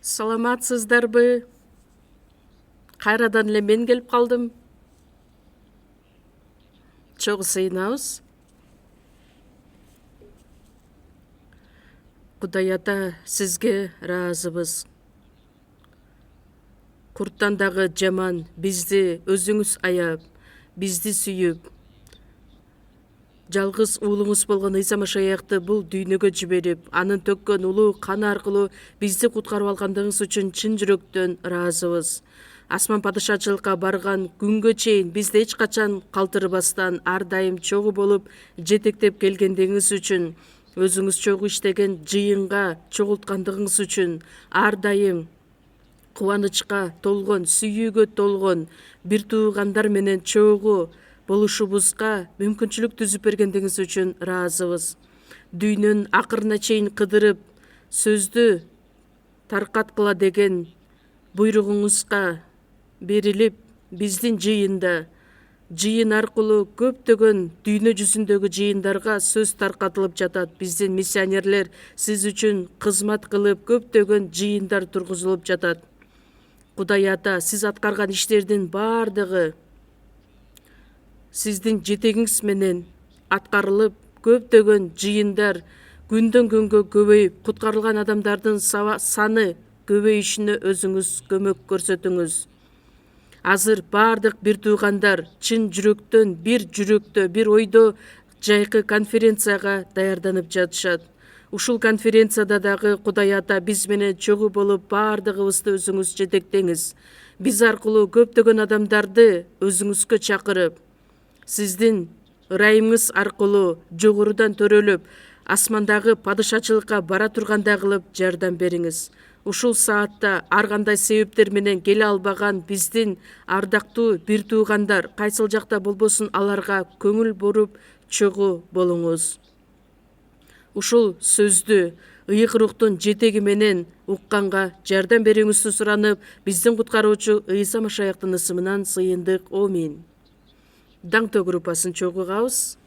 Саламатсыздарбы? Кайрадан эле мен келип калдым. Чогуу сыйынабыз. Кудай ата, сизге ыраазыбыз. Курттан дагы жаман бизди өзүңүз аяп, бизди сүйүп, жалгыз уулуңуз болгон Ыйса Машаякты бул дүйнөгө жиберип, анын төккөн улуу каны аркылуу бизди куткарып алгандыгыңыз үчүн чын жүрөктөн ыраазыбыз. Асман падышачылыкка барган күнгө чейин бизди эч качан калтырбастан ар дайым чогуу болуп жетектеп келгендигиңиз үчүн, өзүңүз чогуу иштеген жыйынга чогулткандыгыңыз үчүн, ар дайым кубанычка толгон, сүйүүгө толгон бир туугандар менен чогуу болушубузга мүмкүнчүлүк түзүп бергендигиңиз үчүн ыраазыбыз. Дүйнөнүн акырына чейин кыдырып, сөздү таркаткыла деген буйругуңузга берилип, биздин жыйын аркылуу көптөгөн дүйнө жүзүндөгү жыйындарга сөз таркатылып жатат. Биздин миссионерлер сиз үчүн кызмат кылып, көптөгөн жыйындар тургузулуп жатат. Кудай ата, сиз аткарган иштердин баардыгы сиздин жетегиңиз менен аткарылып, көптөгөн жыйындар күндөн күнгө көбөйүп, куткарылган адамдардын саны көбөйүшүнө өзүңүз көмөк көрсөтүңүз. Азыр баардык бир туугандар чын жүрөктөн, бир жүрөктө, бир ойдо жайкы конференцияга даярданып жатышат. Ушул конференцияда дагы Кудай ата, биз менен чогуу болуп, баардыгыбызды өзүңүз жетектеңиз. Биз аркылуу көптөгөн адамдарды өзүңүзгө чакырып, сиздин ырайымыңыз аркылуу жогорудан төрөлүп, асмандагы падышачылыкка бара тургандай кылып жардам бериңиз. Ушул саатта ар кандай себептер менен келе албаган биздин ардактуу бир туугандар кайсыл жакта болбосун, аларга көңүл буруп чогуу болуңуз. Ушул сөздү ыйык руктун жетеги менен укканга жардам берүүңүздү суранып, биздин куткаруучу Ыйса Машаяктын ысымынан сыйындык. Амин. Даңтоо группасын чогуу угабыз.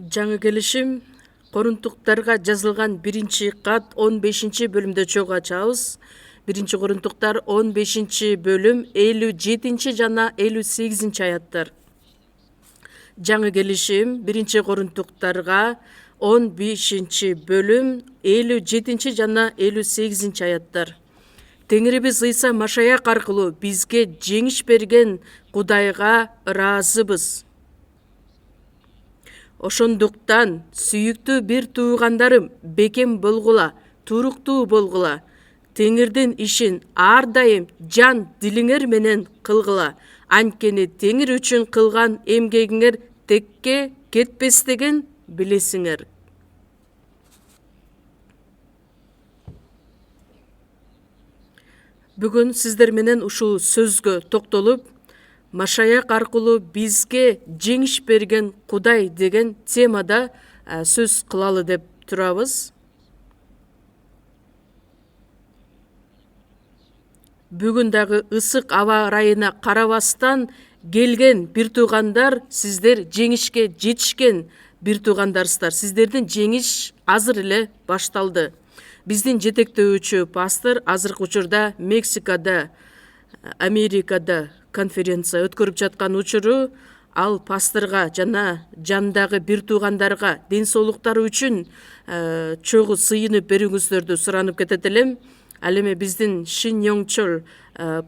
Жаңы келишим Корунтуктарга жазылган 1-кат 15-бөлүмдө чогуу ачабыз. 1-Корунтуктар 15-бөлүм 57 жана 58 аяттар. Жаңы келишим 1-Корунтуктарга 15-бөлүм 57 жана 58 аяттар. Теңирибиз Ыйса Машаяк аркылуу бизге жеңиш берген Кудайга ыраазыбыз. Ошондуктан сүйүктүү бир туугандарым, бекем болгула, туруктуу болгула. Теңирдин ишин ар дайым жан дилиңер менен кылгыла. Анткени Теңир үчүн кылган эмгегиңер текке кетпестигин билесиңер. Бүгүн сиздер менен ушул сөзгө токтолуп, Машаяк аркылуу бизге жеңиш берген Кудай деген темада сөз кылалы деп турабыз. Бүгүн дагы ысык аба ырайына карабастан келген бир туугандар, сиздер жеңишке жетишкен бир туугандарсыздар. Сиздердин жеңиш азыр эле башталды. Биздин жетектөөчү пастор азыркы учурда Мексикада, Америкада конференция өткөрүп жаткан учуру, ал пасторга жана жандагы бир туугандарга ден соолуктары үчүн чогуу сыйынып берүүңүздөрдү суранып кетет элем. Ал эми биздин Шин Йоңчол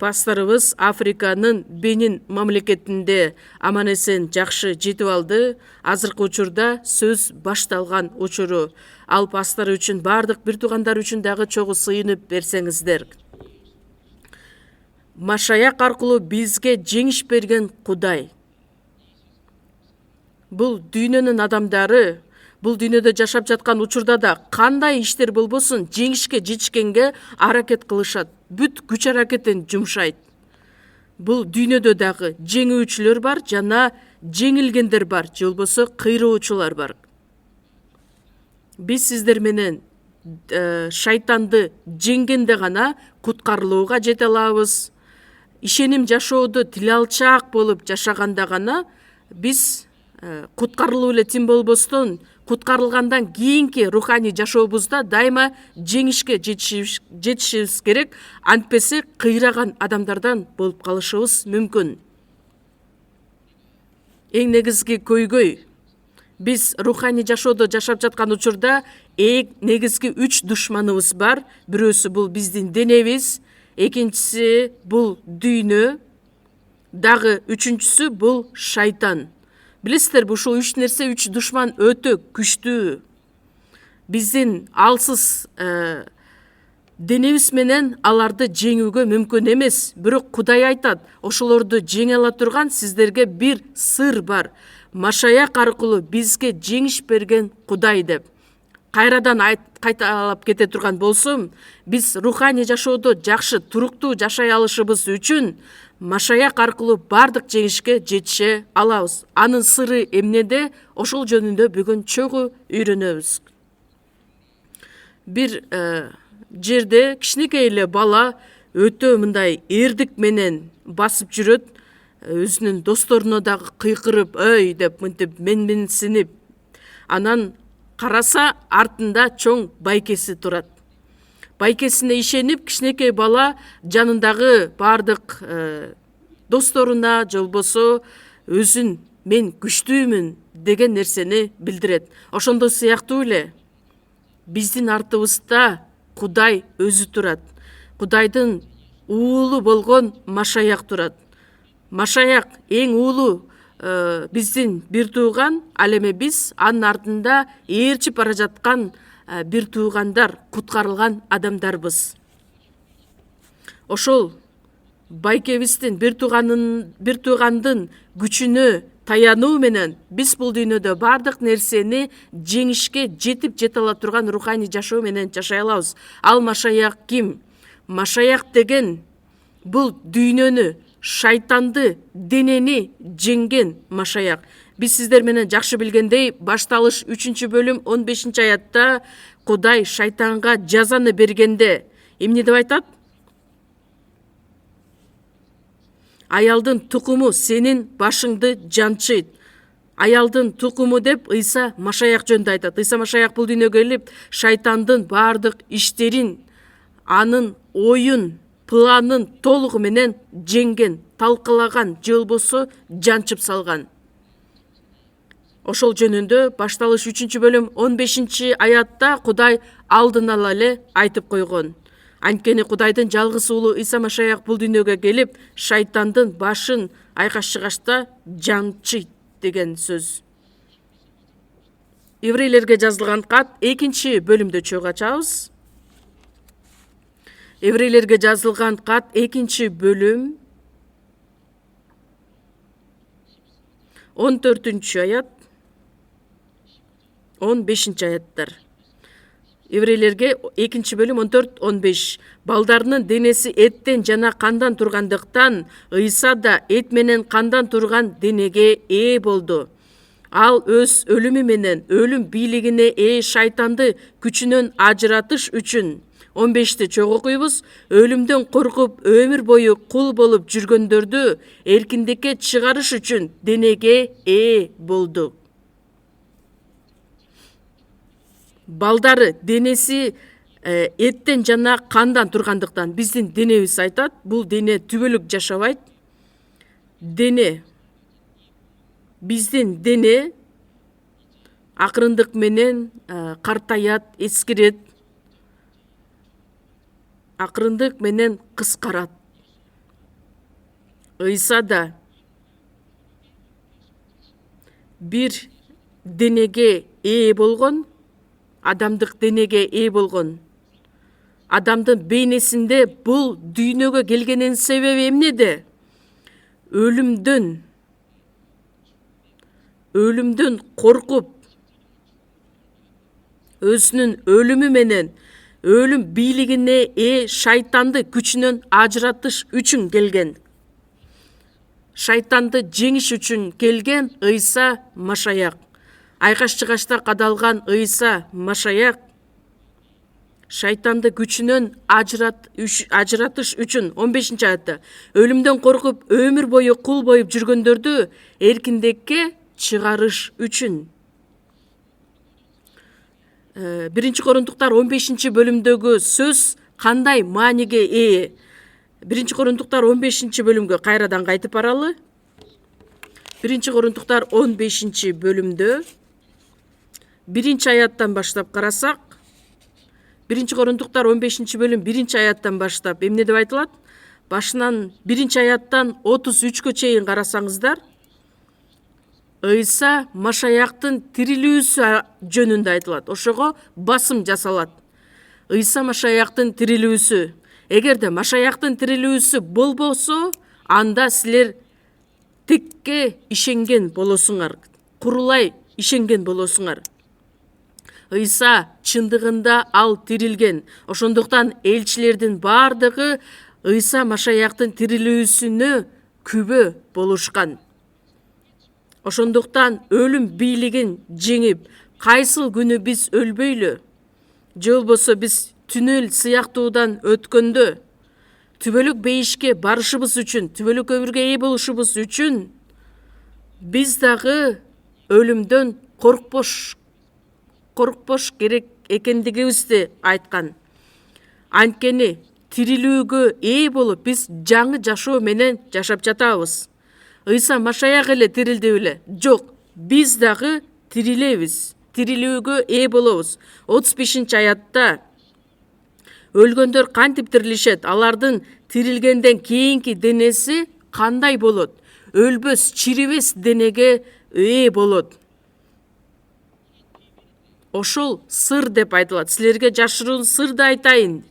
пасторубуз Африканын Бенин мамлекетинде аман эсен жакшы жетип алды. Азыркы учурда сөз башталган учуру. Ал пастор үчүн, бардык бир туугандар үчүн дагы чогуу сыйынып берсеңиздер. Машаяк аркылуу бизге жеңиш берген Кудай. Бул дүйнөнүн адамдары, бул дүйнөдө жашап жаткан учурда да кандай иштер болбосун жеңишке жетишкенге аракет кылышат. Бүт күч аракетин жумшайт. Бул дүйнөдө дагы жеңүүчүлөр бар жана жеңилгендер бар, же болбосо кыйроочулар бар. Биз сиздер менен шайтанды жеңгенде гана куткарылууга жете алабыз. Ишеним жашоодо тил алчаак болуп жашаганда гана биз куткарылуу эле тим болбостон, куткарылгандан кийинки руханий жашообузда дайыма жеңишке жетишибиз керек. Антпесе кыйраган адамдардан болуп калышыбыз мүмкүн. Эң негизги көйгөй, биз руханий жашоодо жашап жаткан учурда эң негизги 3 душманыбыз бар. Бирөөсү бул биздин денебиз, экинчиси бул дүйнө, дагы үчүнчүсү бул шайтан. Билесиздерби, ушул 3 нерсе, 3 душман өтө күчтүү. Биздин алсыз денебиз менен аларды жеңүүгө мүмкүн эмес. Бирок Кудай айтат, ошолорду жеңе ала турган сиздерге бир сыр бар. Машаяк аркылуу бизге жеңиш берген Кудай деп. Кайрадан кайталап кете турган болсом, биз руханий жашоодо жакшы, туруктуу жашай алышыбыз үчүн Машаяк аркылуу бардык жеңишке жетише алабыз. Анын сыры эмнеде? Ошол жөнүндө бүгүн чогуу үйрөнөбүз. Бир жерде кичинекей эле бала өтө мындай эрдик менен басып жүрөт, өзүнүн досторуна дагы кыйкырып, "Ой" деп мынтип менменсинип. Анан караса, артында чоң байкеси турат. Байкесине ишенип, кичинекей бала жанындагы бардык досторуна, же болбосо өзүн "мен күчтүүмүн" деген нерсени билдирет. Ошондой сыяктуу эле биздин артыбызда Кудай өзү турат. Кудайдын уулу болгон Машаяк турат. Машаяк эң уулу биздин бир тууган, ал эми биз анын артында ээрчип бара жаткан бир туугандар, куткарылган адамдарбыз. Ошол байкебиздин бир туугандын күчүнө таянуу менен биз бул дүйнөдө бардык нерсени жеңишке жете ала турган руханий жашоо менен жашай алабыз. Ал Машаяк ким? Машаяк деген бул дүйнөнү, шайтанды, денени жеңген Машаяк. Биз сиздер менен жакшы билгендей, башталыш 3-бөлүм 15-аятта Кудай шайтанга жазаны бергенде эмне деп айтат? Аялдын тукуму сенин башыңды жанчыйт. аялдын тукуму деп Ыйса Машаяк жөнүндө айтат. Ыйса Машаяк бул дүйнөгө келип, шайтандын баардык иштерин, анын оюн, планын толугу менен жеңген, талкалаган же болбосо жанчып салган. Ошол жөнүндө башталыш 3-бөлүм 15-аятта Кудай алдын ала эле айтып койгон. Анткени Кудайдын жалгыз уулу Ыйса Машаяк бул дүйнөгө келип, шайтандын башын айкаш-чыгашта жанчыйт деген сөз. Еврейлерге жазылган кат 2-бөлүмдө чогуу ачабыз. Еврейлерге жазылган кат 2-бөлүм 14-аят 15-аяттар. Еврейлерге 2-бөлүм 14-15. Балдарынын денеси эттен жана кандан тургандыктан, Ыйса да эт менен кандан турган денеге ээ болду. Ал өз өлүмү менен өлүм бийлигине ээ шайтанды күчүнөн ажыратыш үчүн. 15-ти чогуу окуйбуз. Өлүмдөн коркуп өмүр бою кул болуп жүргөндөрдү эркиндикке чыгарыш үчүн денеге ээ болду. Балдары денеси эттен жана кандан тургандыктан, биздин денебиз айтат, бул дене түбөлүк жашабайт. Биздин дене акырындык менен картаят, эскирет, акырындык менен кыскарат. Ыйса да бир денеге ээ болгон, адамдык денеге ээ болгон. Адамдын бейнесинде бул дүйнөгө келгенин себеби эмнеде? Өлүмдөн коркуп, өзүнүн өлүмү менен өлүм бийлигине ээ шайтанды күчүнөн ажыратыш үчүн келген. Шайтанды жеңиш үчүн келген Ыйса Машаяк. Айкаш-чыгашта кадалган Ыйса Машаяк шайтанды күчүнөн ажыратыш үчүн 15-аятта өлүмдөн коркуп өмүр бою кул болуп жүргөндөрдү эркиндикке чыгарыш үчүн. 1 Корунтуктар 15-бөлүмдөгү сөз кандай мааниге ээ? 1 Корунтуктар 15-бөлүмгө кайрадан кайтып баралы. 1 Корунтуктар 15-бөлүмдө 1-аяттан баштап карасак, 1 Корунтуктар 15-бөлүм 1-аяттан баштап эмне деп айтылат? Башынан 1-аяттан 33-кө чейин карасаңыздар, Ыйса Машаяктын тирилүүсү жөнүндө айтылат. Ошого басым жасалат. Ыйса Машаяктын тирилүүсү. Эгерде Машаяктын тирилүүсү болбосо, анда силер текке ишенген болосуңар, курулай ишенген болосуңар. Ыйса чындыгында ал тирилген. Ошондуктан элчилердин бардыгы Ыйса Машаяктын тирилүүсүнө күбө болушкан. Ошондуктан өлүм бийлигин жеңип, кайсыл күнү биз өлбөйлү, же болбосо биз түнөл сыяктуудан өткөндө түбөлүк бейишке барышыбыз үчүн, түбөлүк өмүргө ээ болушубуз үчүн биз дагы өлүмдөн коркпош керек экендигибизди айткан. Анткени тирилүүгө ээ болуп биз жаңы жашоо менен жашап жатабыз. Ыйса Машаяк эле тирилди беле? Жок, биз дагы тирилебиз, тирилүүгө ээ болобуз. 35-аятта өлгөндөр кантип тирилишет? Алардын тирилгенден кийинки денеси кандай болот? Өлбөс, чирибес денеге ээ болот. Ошол сыр деп айтылат. Силерге жашыруун сырды айтайын.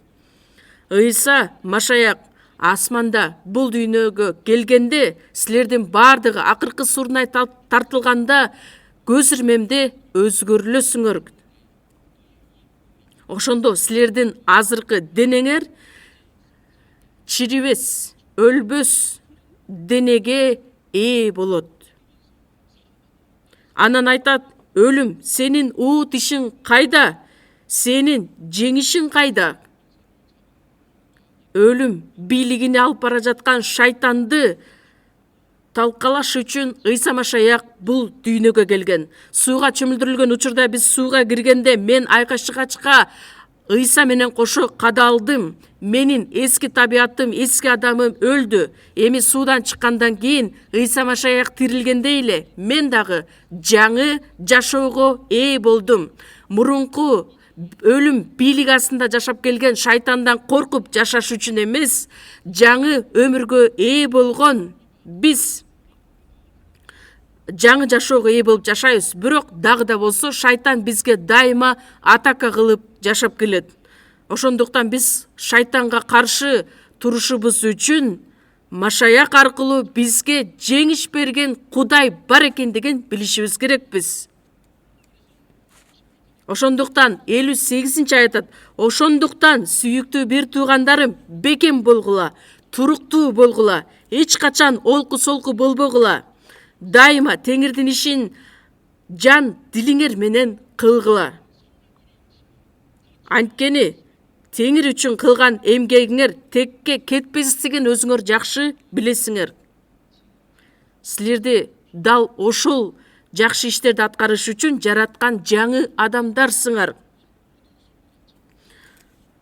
Ыйса Машаяк асманда бул дүйнөгө келгенде, силердин бардыгы акыркы сурнай тартылганда көз ирмемде өзгөрүлөсүңөр. Ошондо силердин азыркы денеңер чирибес, өлбөс денеге ээ болот. Анан айтат: өлүм, сенин уу тишиң кайда? Сенин жеңишиң кайда? Өлүм бийлигине алып бара жаткан шайтанды талкалаш үчүн Ыйса Машаяк бул дүйнөгө келген. Сууга чөмүлдүрүлгөн учурда биз сууга киргенде мен айкашчыгачка Ыйса менен кошо кадалдым. Менин эски табиятым, эски адамым өлдү. Эми суудан чыккандан кийин Ыйса Машаяк тирилгендей эле мен дагы жаңы жашоого ээ болдум. Мурунку өлүм бийлиги астында жашап келген шайтандан коркуп жашаш үчүн эмес, жаңы өмүргө ээ болгон биз жаңы жашоого ээ болуп жашайбыз. Бирок дагы да болсо шайтан бизге дайыма атака кылып жашап келет. Ошондуктан биз шайтанга каршы турушубуз үчүн Машаяк аркылуу бизге жеңиш берген Кудай бар экендигин билишибиз керекпиз. Ошондуктан 58-аятат: ошондуктан сүйүктүү бир туугандарым, бекем болгула, туруктуу болгула, эч качан олку солку болбогула. Дайыма Теңирдин ишин жан дилиңер менен кылгыла. Анткени Теңир үчүн кылган эмгегиңер текке кетпестигин өзүңөр жакшы билесиңер. Силерди дал ошол жакшы иштерди аткарыш үчүн жараткан жаңы адамдарсыңар.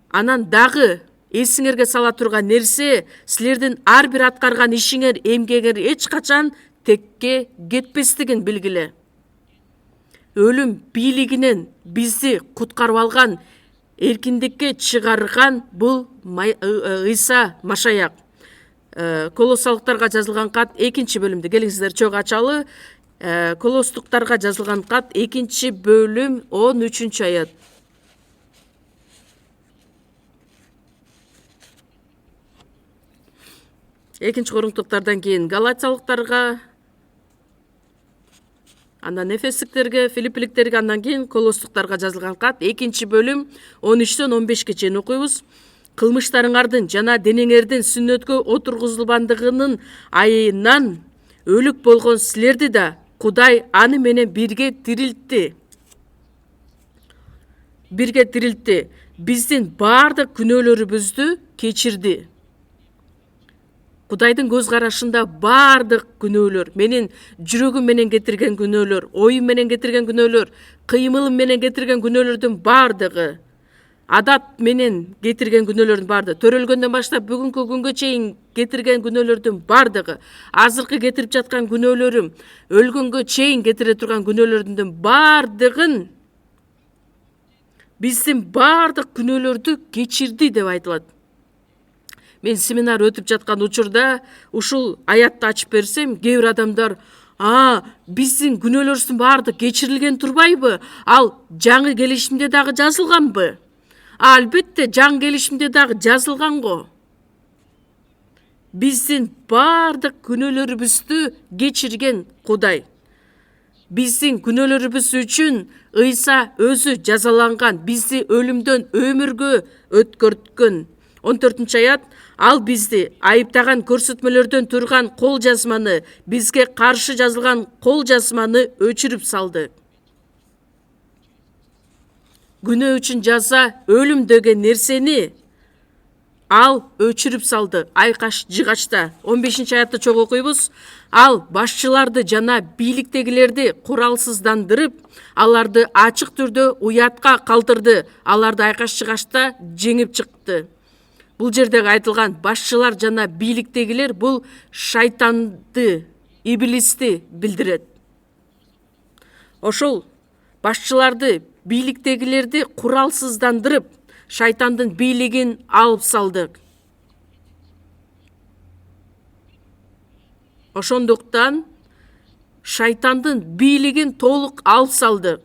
Анан дагы эсиңерге сала турган нерсе, силердин ар бир аткарган ишиңер, эмгегиңер эч качан текке кетпестигин билгиле. Өлүм бийлигинен бизди куткарып алган, эркиндикке чыгарган бул Ыйса Машаяк. Колоссалыктарга жазылган кат 2-бөлүмдү келиңиздер чогуу ачалы. Колостуктарга жазылган кат 2-бөлүм 13-аят. Экинчи Корунтуктардан кийин Галатиялыктарга, андан Эфестиктерге, Филиппиликтерге, андан кийин Колостуктарга жазылган кат 2-бөлүм 13-15 чейин окуйбуз. Кылмыштарыңардын жана денеңердин сүннөткө отургузулбандыгынын айынан өлүк болгон силерди да Кудай аны менен бирге тирилтти. Биздин баардык күнөөлөрүбүздү кечирди. Кудайдын көз карашында баардык күнөөлөр, менин жүрөгүм менен кетирген күнөөлөр, оюм менен кетирген күнөөлөр, кыймылым менен кетирген күнөөлөрдүн баардыгы, адат менен кетирген күнөөлөрдүн баардыгы, төрөлгөндөн баштап бүгүнкү күнгө чейин кетирген күнөөлөрдүн баардыгы, азыркы кетирип жаткан күнөөлөрүм, өлгөнгө чейин кетире турган күнөөлөрдүн баардыгын, биздин баардык күнөөлөрдү кечирди деп айтылат. Мен семинар өтүп жаткан учурда ушул аятты ачып берсем, кээ бир адамдар: биздин күнөөлөрүбүздүн баардыгы кечирилген турбайбы? Ал жаңы келишимде дагы жазылганбы? Албетте, жаңы келишимде дагы жазылган го. Биздин баардык күнөөлөрүбүздү кечирген Кудай. Биздин күнөөлөрүбүз үчүн Ыйса өзү жазаланган, бизди өлүмдөн өмүргө өткөрткөн. 14-аят: ал бизди айыптаган көрсөтмөлөрдөн турган кол жазманы, бизге каршы жазылган кол жазманы өчүрүп салды. Күнөө үчүн жаза өлүм деген нерсени ал өчүрүп салды айкаш жыгачта. 15-аятты чогуу окуйбуз. Ал башчыларды жана бийликтегилерди куралсыздандырып, аларды ачык түрдө уятка калтырды, аларды айкаш жыгачта жеңип чыкты. Бул жердеги айтылган башчылар жана бийликтегилер бул шайтанды, иблисти билдирет. Ошол башчыларды, бийликтегилерди куралсыздандырып, шайтандын бийлигин алып салды. Ошондуктан шайтандын бийлигин толук алып салды.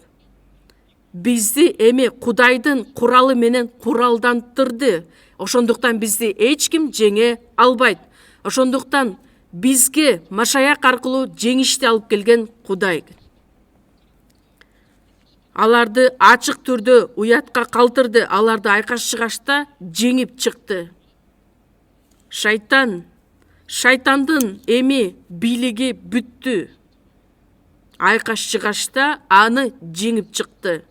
Бизди эми Кудайдын куралы менен куралдандырды. Ошондуктан бизди эч ким жеңе албайт. Ошондуктан бизге Машаяк аркылуу жеңишти алып келген Кудай. Аларды ачык түрдө уятка калтырды, аларды айкаш жыгачта жеңип чыкты. Шайтандын эми бийлиги бүттү. Айкаш жыгачта аны жеңип чыкты.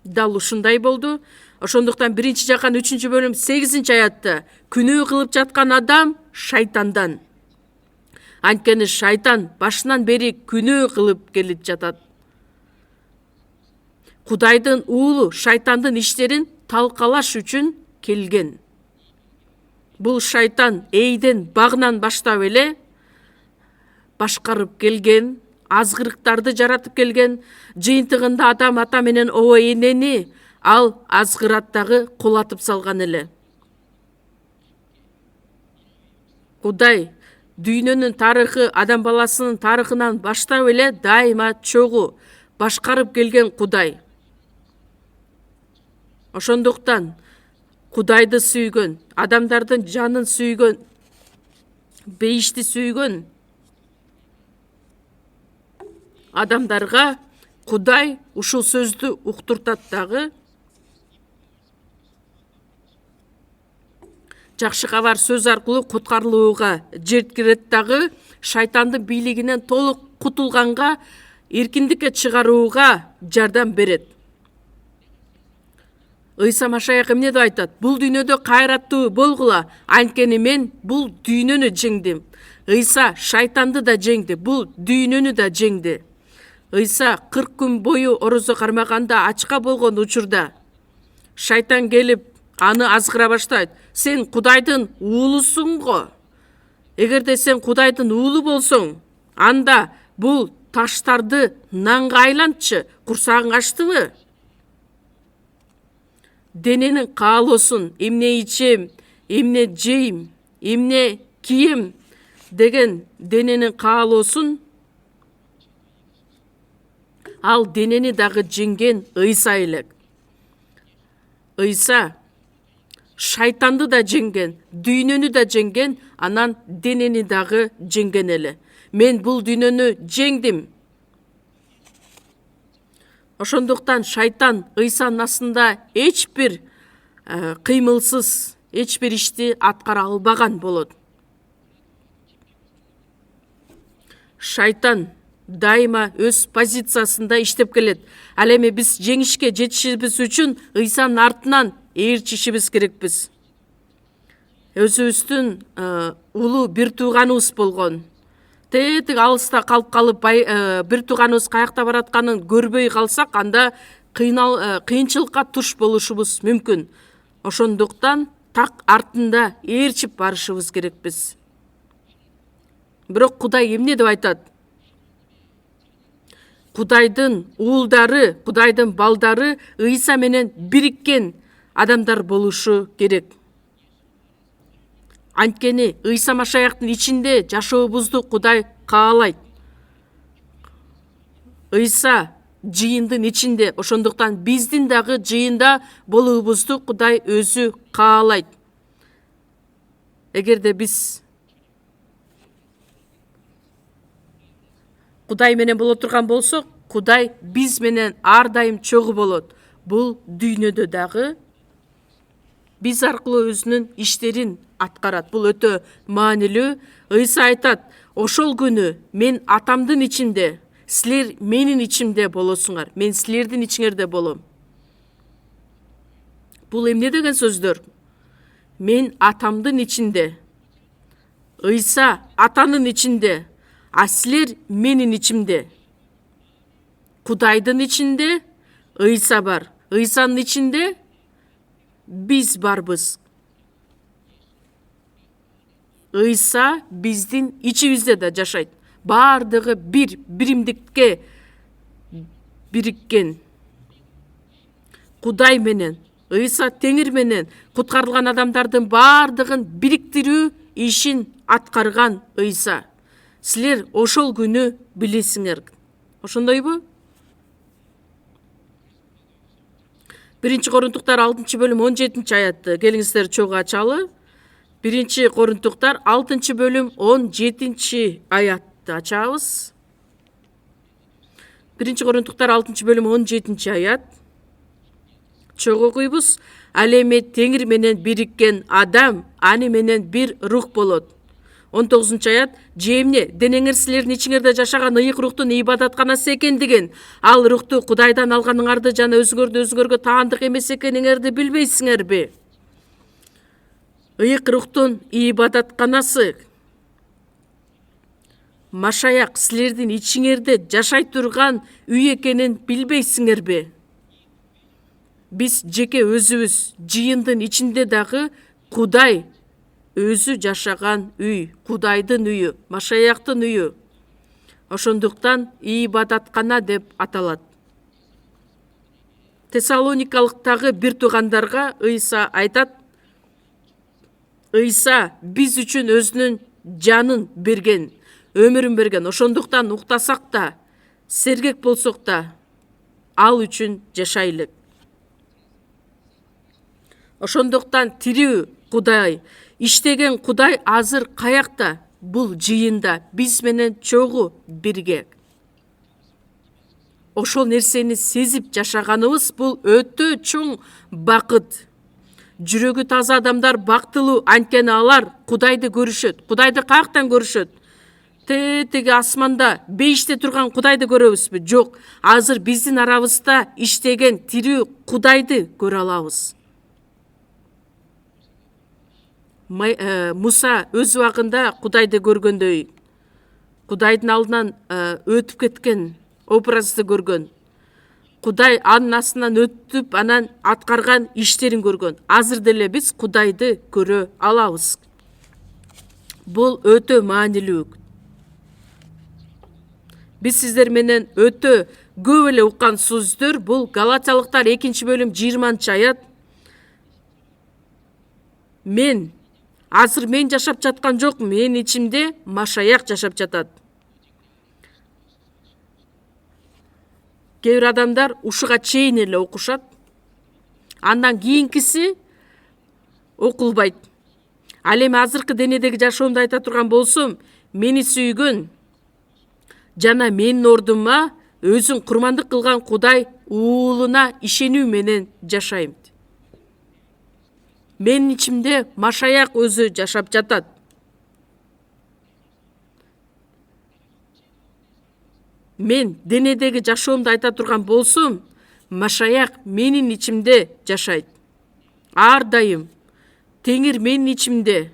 Дал ушундай болду. Ошондуктан 1-Жакан 3-бөлүм 8-аятта күнөө кылып жаткан адам шайтандан. Анткени шайтан башынан бери күнөө кылып келип жатат. Кудайдын уулу шайтандын иштерин талкалаш үчүн келген. Бул шайтан эйден багынан баштап эле башкарып келген, азгырыктарды жаратып келген. Жыйынтыгында адам ата менен обо энени ал азгыраттагы кулатып салган эле. Кудай дүйнөнүн тарыхы адам баласынын тарыхынан баштап эле дайыма чогуу башкарып келген Кудай. Ошондуктан Кудайды сүйгөн, адамдардын жанын сүйгөн, бейишти сүйгөн адамдарга Кудай ушул сөздү уктуртат дагы. Жакшы кабар сөз аркылуу куткарылууга жеткирет дагы, шайтандын бийлигинен толук кутулганга, эркиндикке чыгарууга жардам берет. Ыйса Машаяк эмне деп айтат? Бул дүйнөдө кайраттуу болгула, анткени мен бул дүйнөнү жеңдим. Ыйса шайтанды да жеңди, бул дүйнөнү да жеңди. Ыйса 40 күн бою орозо кармаганда ачка болгон учурда шайтан келип аны азгыра баштайт. Сен Кудайдын уулусуң го. Эгерде сен Кудайдын уулу болсоң, анда бул таштарды нанга айлантчы, курсагың ачтыбы? Дененин каалоосун, эмне ичем, эмне жейм, эмне кийем деген дененин каалоосун ал денени дагы жеңген Ыйса элек. Ыйса шайтанды да жеңген, дүйнөнү да жеңген, анан денени дагы жеңген эле. Мен бул дүйнөнү жеңдим. Ошондуктан шайтан Ыйсанын астында эч бир кыймылсыз, эч бир ишти аткара албаган болот. Шайтан дайыма өз позициясында иштеп келет. Ал эми биз жеңишке жетишибиз үчүн Ыйсанын артынан ээрчишибиз керекпиз. Өзүбүздүн улуу бир тууганыбыз болгон. Тетик алыста калып бир тууганыбыз каякта баратканын көрбөй калсак, анда кыйынчылыкка туш болушубуз мүмкүн. Ошондуктан так артында ээрчип барышыбыз керекпиз. Бирок Кудай эмне деп айтат? Кудайдын уулдары, Кудайдын балдары Ыйса менен бириккен адамдар болушу керек. Анткени Ыйса Машаяктын ичинде жашообузду Кудай каалайт. Ыйса жыйындын ичинде, ошондуктан биздин дагы жыйында болуубузду Кудай өзү каалайт. Эгерде биз Кудай менен боло турган болсок, Кудай биз менен ар дайым чогуу болот. Бул дүйнөдө дагы биз аркылуу өзүнүн иштерин аткарат. Бул өтө маанилүү. Ыйса айтат: ошол күнү мен атамдын ичинде, силер менин ичимде болосуңар, мен силердин ичиңерде болом. Бул эмне деген сөздөр? Мен атамдын ичинде, Ыйса атанын ичинде, а силер менин ичимде. Кудайдын ичинде Ыйса бар. Ыйсанын ичинде биз барбыз. Ыйса биздин ичибизде да жашайт. Бардыгы бир биримдикке бириккен. Кудай менен, Ыйса Теңир менен куткарылган адамдардын бардыгын бириктирүү ишин аткарган Ыйса. Силер ошол күнү билесиңер. Ошондойбу? 1-Корунтуктар 6-бөлүм 17-аятты келиңиздер чогуу ачалы. 1-Корунтуктар 6-бөлүм 17-аятты ачабыз. 1-Корунтуктар 6-бөлүм 17-аят. Чогуу окуйбуз. Ал эми Теңир менен бириккен адам аны менен бир рух болот. 19 аят: «Жемне, денеңер силердин ичиңерде жашаган ыйык рухтун ибадатканасы экендигин, ал рухту Кудайдан алганыңарды жана өзүңөргө таандык эмес экениңерди билбейсиңерби?» Ыйык рухтун ибадатканасы Машаяк силердин ичиңерде жашай турган үй экенин билбейсиңерби? Биз жеке өзүбүз жыйындын ичинде дагы Кудай өзү жашаган үй, Кудайдын үйү, Машаяктын үйү. Ошондуктан ибадаткана деп аталат. Тессалоникалыктагы бир туугандарга Ыйса айтат: Ыйса биз үчүн өзүнүн жанын берген, өмүрүн берген. Ошондуктан уктасак да, сергек болсок да, ал үчүн жашайлык. Ошондуктан тирүү Кудай, иштеген Кудай азыр каякта? Бул жыйында биз менен чогуу бирге. Ошол нерсени сезип жашаганыбыз бул өтө чоң бакыт. Жүрөгү таза адамдар бактылуу, анткени алар Кудайды көрүшөт. Кудайды каяктан көрүшөт? Теги асманда бейиште турган Кудайды көрөбүзбү? Жок, азыр биздин арабызда иштеген тирүү Кудайды көрө алабыз. Муса өз убагында Кудайды көргөндөй, Кудайдын алдынан өтүп кеткен образды көргөн. Кудай анын астынан өтүп, анан аткарган иштерин көргөн. Азыр деле биз Кудайды көрө алабыз. Бул өтө маанилүү. Биз сиздер менен өтө көп эле уккан сөздөр бул Галатиялыктар 2-бөлүм 20-аят. Азыр мен жашап жаткан жок, менин ичимде Машаяк жашап жатат. Кээ бир адамдар ушуга чейин эле окушат, андан кийинкиси окулбайт. Ал эми азыркы денедеги жашоомду айта турган болсом, мени сүйгөн жана менин ордума өзүн курмандык кылган Кудай уулуна ишенүү менен жашайм. Менин ичимде Машаяк өзү жашап жатат. Мен денедеги жашоомду айта турган болсом, Машаяк менин ичимде жашайт. Ар дайым Теңир менин ичимде.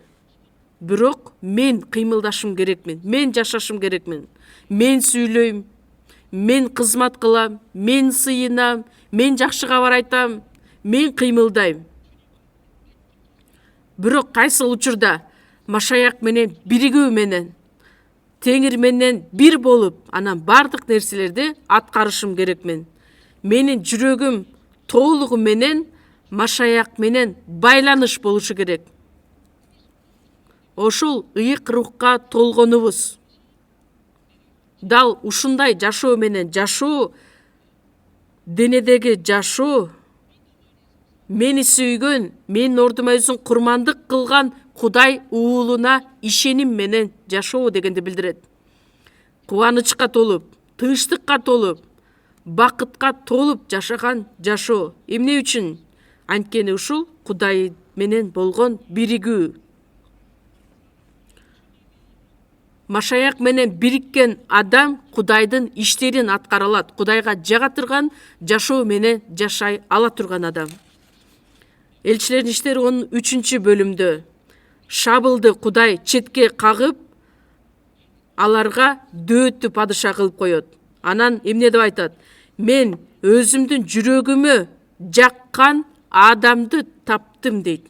Бирок мен кыймылдашым керекмин, мен жашашым керекмин. Мен сүйлөйм, мен кызмат кылам, мен сыйынам, мен жакшы кабар айтам, мен кыймылдайм. Бирок кайсыл учурда Машаяк менен биригүү менен, Теңир менен бир болуп, анан бардык нерселерди аткарышым керекмин. Менин жүрөгүм толугу менен Машаяк менен байланыш болушу керек. Ошол ыйык рухка толгонубуз. Дал ушундай жашоо менен жашоо, денедеги жашоо, мени сүйгөн, менин ордума өзүн курмандык кылган Кудай уулуна ишеним менен жашоо дегенди билдирет. Кубанычка толуп, тынчтыкка толуп, бакытка толуп жашаган жашоо. Эмне үчүн? Анткени ушул Кудай менен болгон биригүү. Машаяк менен бириккен адам Кудайдын иштерин аткара алат. Кудайга жага турган жашоо менен жашай ала турган адам. Элчилердин иштери 13-бөлүмдө Шабылды Кудай четке кагып, аларга дөөттү падыша кылып коет. Анан эмне деп айтат? Мен өзүмдүн жүрөгүмө жаккан адамды таптым дейт.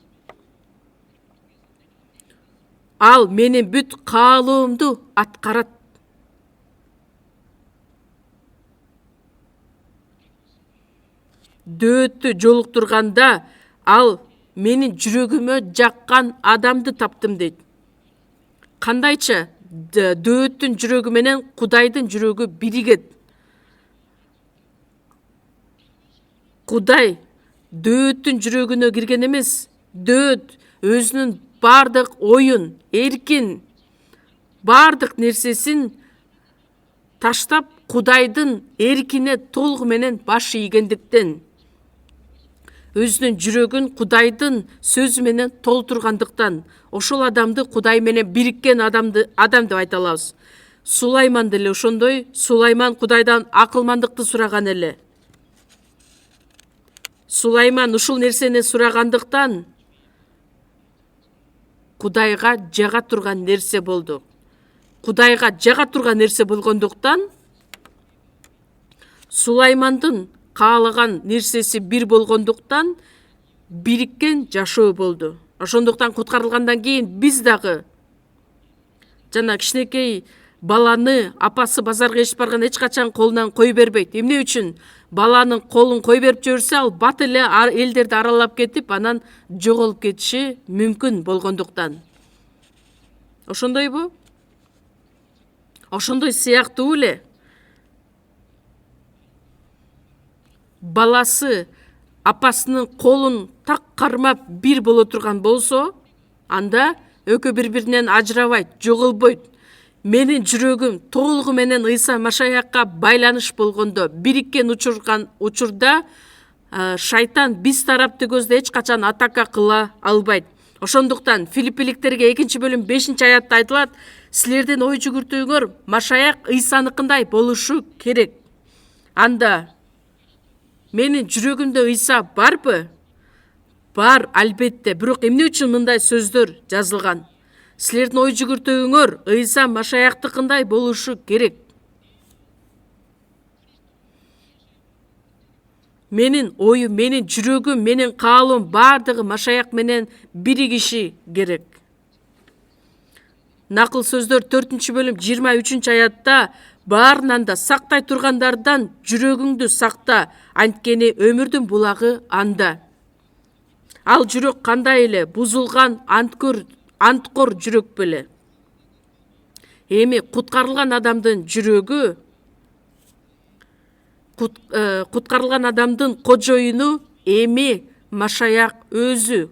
Ал менин бүт каалоомду аткарат. Дөөттү жолуктурганда ал менин жүрөгүмө жаккан адамды таптым дейт. Кандайча? Дөөттүн жүрөгү менен Кудайдын жүрөгү биригет. Кудай дөөттүн жүрөгүнө кирген эмес. Дөөт өзүнүн бардык оюн, эркин, бардык нерсесин таштап, Кудайдын эркине толугу менен баш ийгендиктен өзүнүн жүрөгүн Кудайдын сөзү менен толтургандыктан ошол адамды Кудай менен бириккен адам деп айта алабыз. Сулайман деле ошондой. Сулайман Кудайдан акылмандыкты сураган эле. Сулайман ушул нерсени сурагандыктан Кудайга жага турган нерсе болду. Кудайга жага турган нерсе болгондуктан Сулаймандын каалаган нерсеси бир болгондуктан бириккен жашоо болду. Ошондуктан куткарылгандан кийин биз дагы жана кичинекей баланы апасы базарга еш барган эч качан колунан кой бербейт. Эмне үчүн? Баланын колун кой берип жиберсе, ал бат эле элдерди аралап кетип, анан жоголуп кетиши мүмкүн болгондуктан. Ошондойбу? Ошондой сыяктуу эле баласы апасынын колун так кармап бир боло турган болсо, анда экөө бири-биринен ажырабайт, жоголбойт. Менин жүрөгүм толугу менен Ыйса Машаякка байланыш болгондо, бириккен учурда шайтан биз тарапты көздө эч качан атака кыла албайт. Ошондуктан Филиппиликтерге 2-бөлүм 5-аятта айтылат: силердин ой жүгүртүүңөр Машаяк Ыйсаныкындай болушу керек. Анда менин жүрөгүмдө Ыйса барбы? Бар, албетте. Бирок эмне үчүн мындай сөздөр жазылган? Силердин ой жүгүртүүңөр Ыйса Машаяктыкындай болушу керек. Менин оюм, менин жүрөгүм, менин каалоом бардыгы Машаяк менен биригиши керек. Накыл сөздөр 4-бөлүм 23-аятта: баарынан да сактай тургандардан жүрөгүңдү сакта, анткени өмүрдүн булагы анда. Ал жүрөк кандай эле? Бузулган анткор жүрөк беле. Эми куткарылган адамдын жүрөгү, куткарылган адамдын кожоюну эми Машаяк өзү.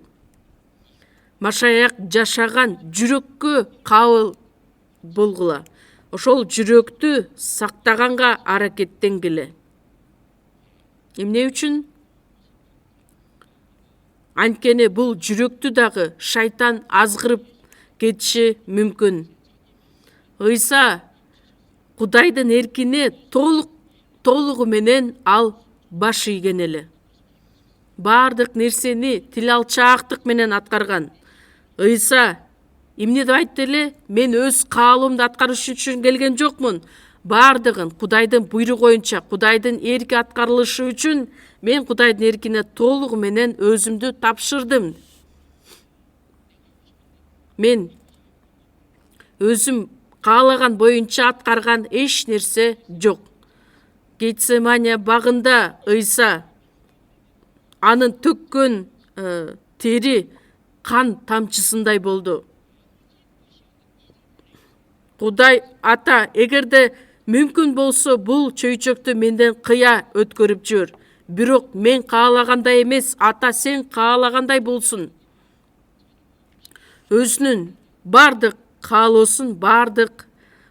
Машаяк жашаган жүрөккө кабыл болгула. Ошол жүрөктү сактаганга аракеттенгиле. Эмне үчүн? Анткени бул жүрөктү дагы шайтан азгырып кетиши мүмкүн. Ыйса Кудайдын эркине толугу менен ал баш ийген эле. Бардык нерсени тил алчаактык менен аткарган. Ыйса эмне деп айтты эле? Мен өз каалоомду аткарыш үчүн келген жокмун. Бардыгын Кудайдын буйругу боюнча, Кудайдын эрки аткарылышы үчүн мен Кудайдын эркине толугу менен өзүмдү тапшырдым. Мен өзүм каалаган боюнча аткарган эч нерсе жок. Гетсемания багында Ыйса анын төккөн тери кан тамчысындай болду. Кудай ата, эгерде мүмкүн болсо бул чөйчөктү менден кыя өткөрүп жибер. Бирок мен каалагандай эмес, ата сен каалагандай болсун. Өзүнүн бардык каалоосун, бардык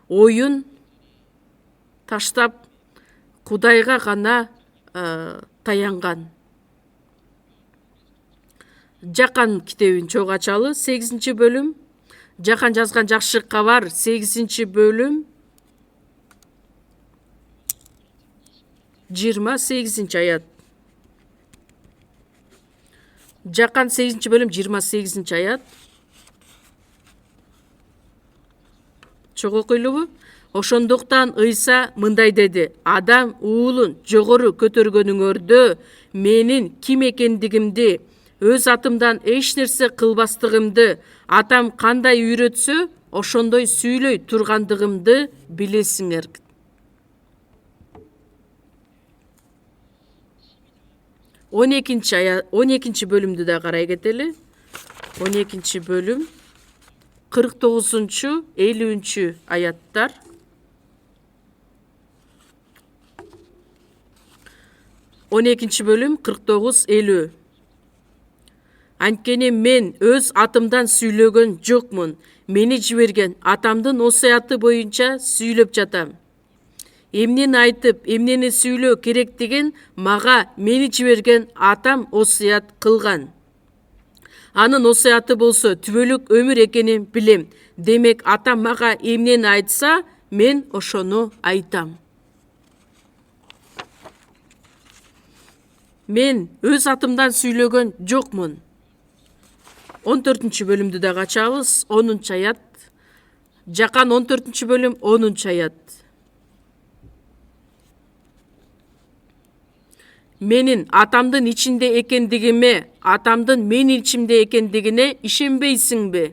оюн таштап Кудайга гана таянган. Жакан китебин чогуу ачалы, 8-бөлүм. Жакан жазган жакшы кабар, 8-бөлүм 28-аят. Жакан 8-бөлүм 28-аят. Чогуу окуйлубу? Ошондуктан Ыйса мындай деди: адам уулун жогору көтөргөнүңөрдө менин ким экендигимди, өз атымдан эч нерсе кылбастыгымды, атам кандай үйрөтсө, ошондой сүйлөй тургандыгымды билесиңер. 12-бөлүмдү да карай кетели. 12-бөлүм 49-50 аяттар. 12-бөлүм 49-50. Анткени мен өз атымдан сүйлөгөн жокмун. Мени жиберген атамдын осуяты боюнча сүйлөп жатам. эмнени айтып, эмнени сүйлөө керектигин мага мени жиберген атам осуят кылган. Анын осуяты болсо түбөлүк өмүр экенин билем. Демек атам мага эмнени айтса, мен ошону айтам. Мен өз атымдан сүйлөгөн жокмун. 14 бөлүмдү да ачабыз. 10 аят. Жакан 14 бөлүм 10 аят. Менин атамдын ичинде экендигиме, атамдын менин ичимде экендигине ишенбейсиңби?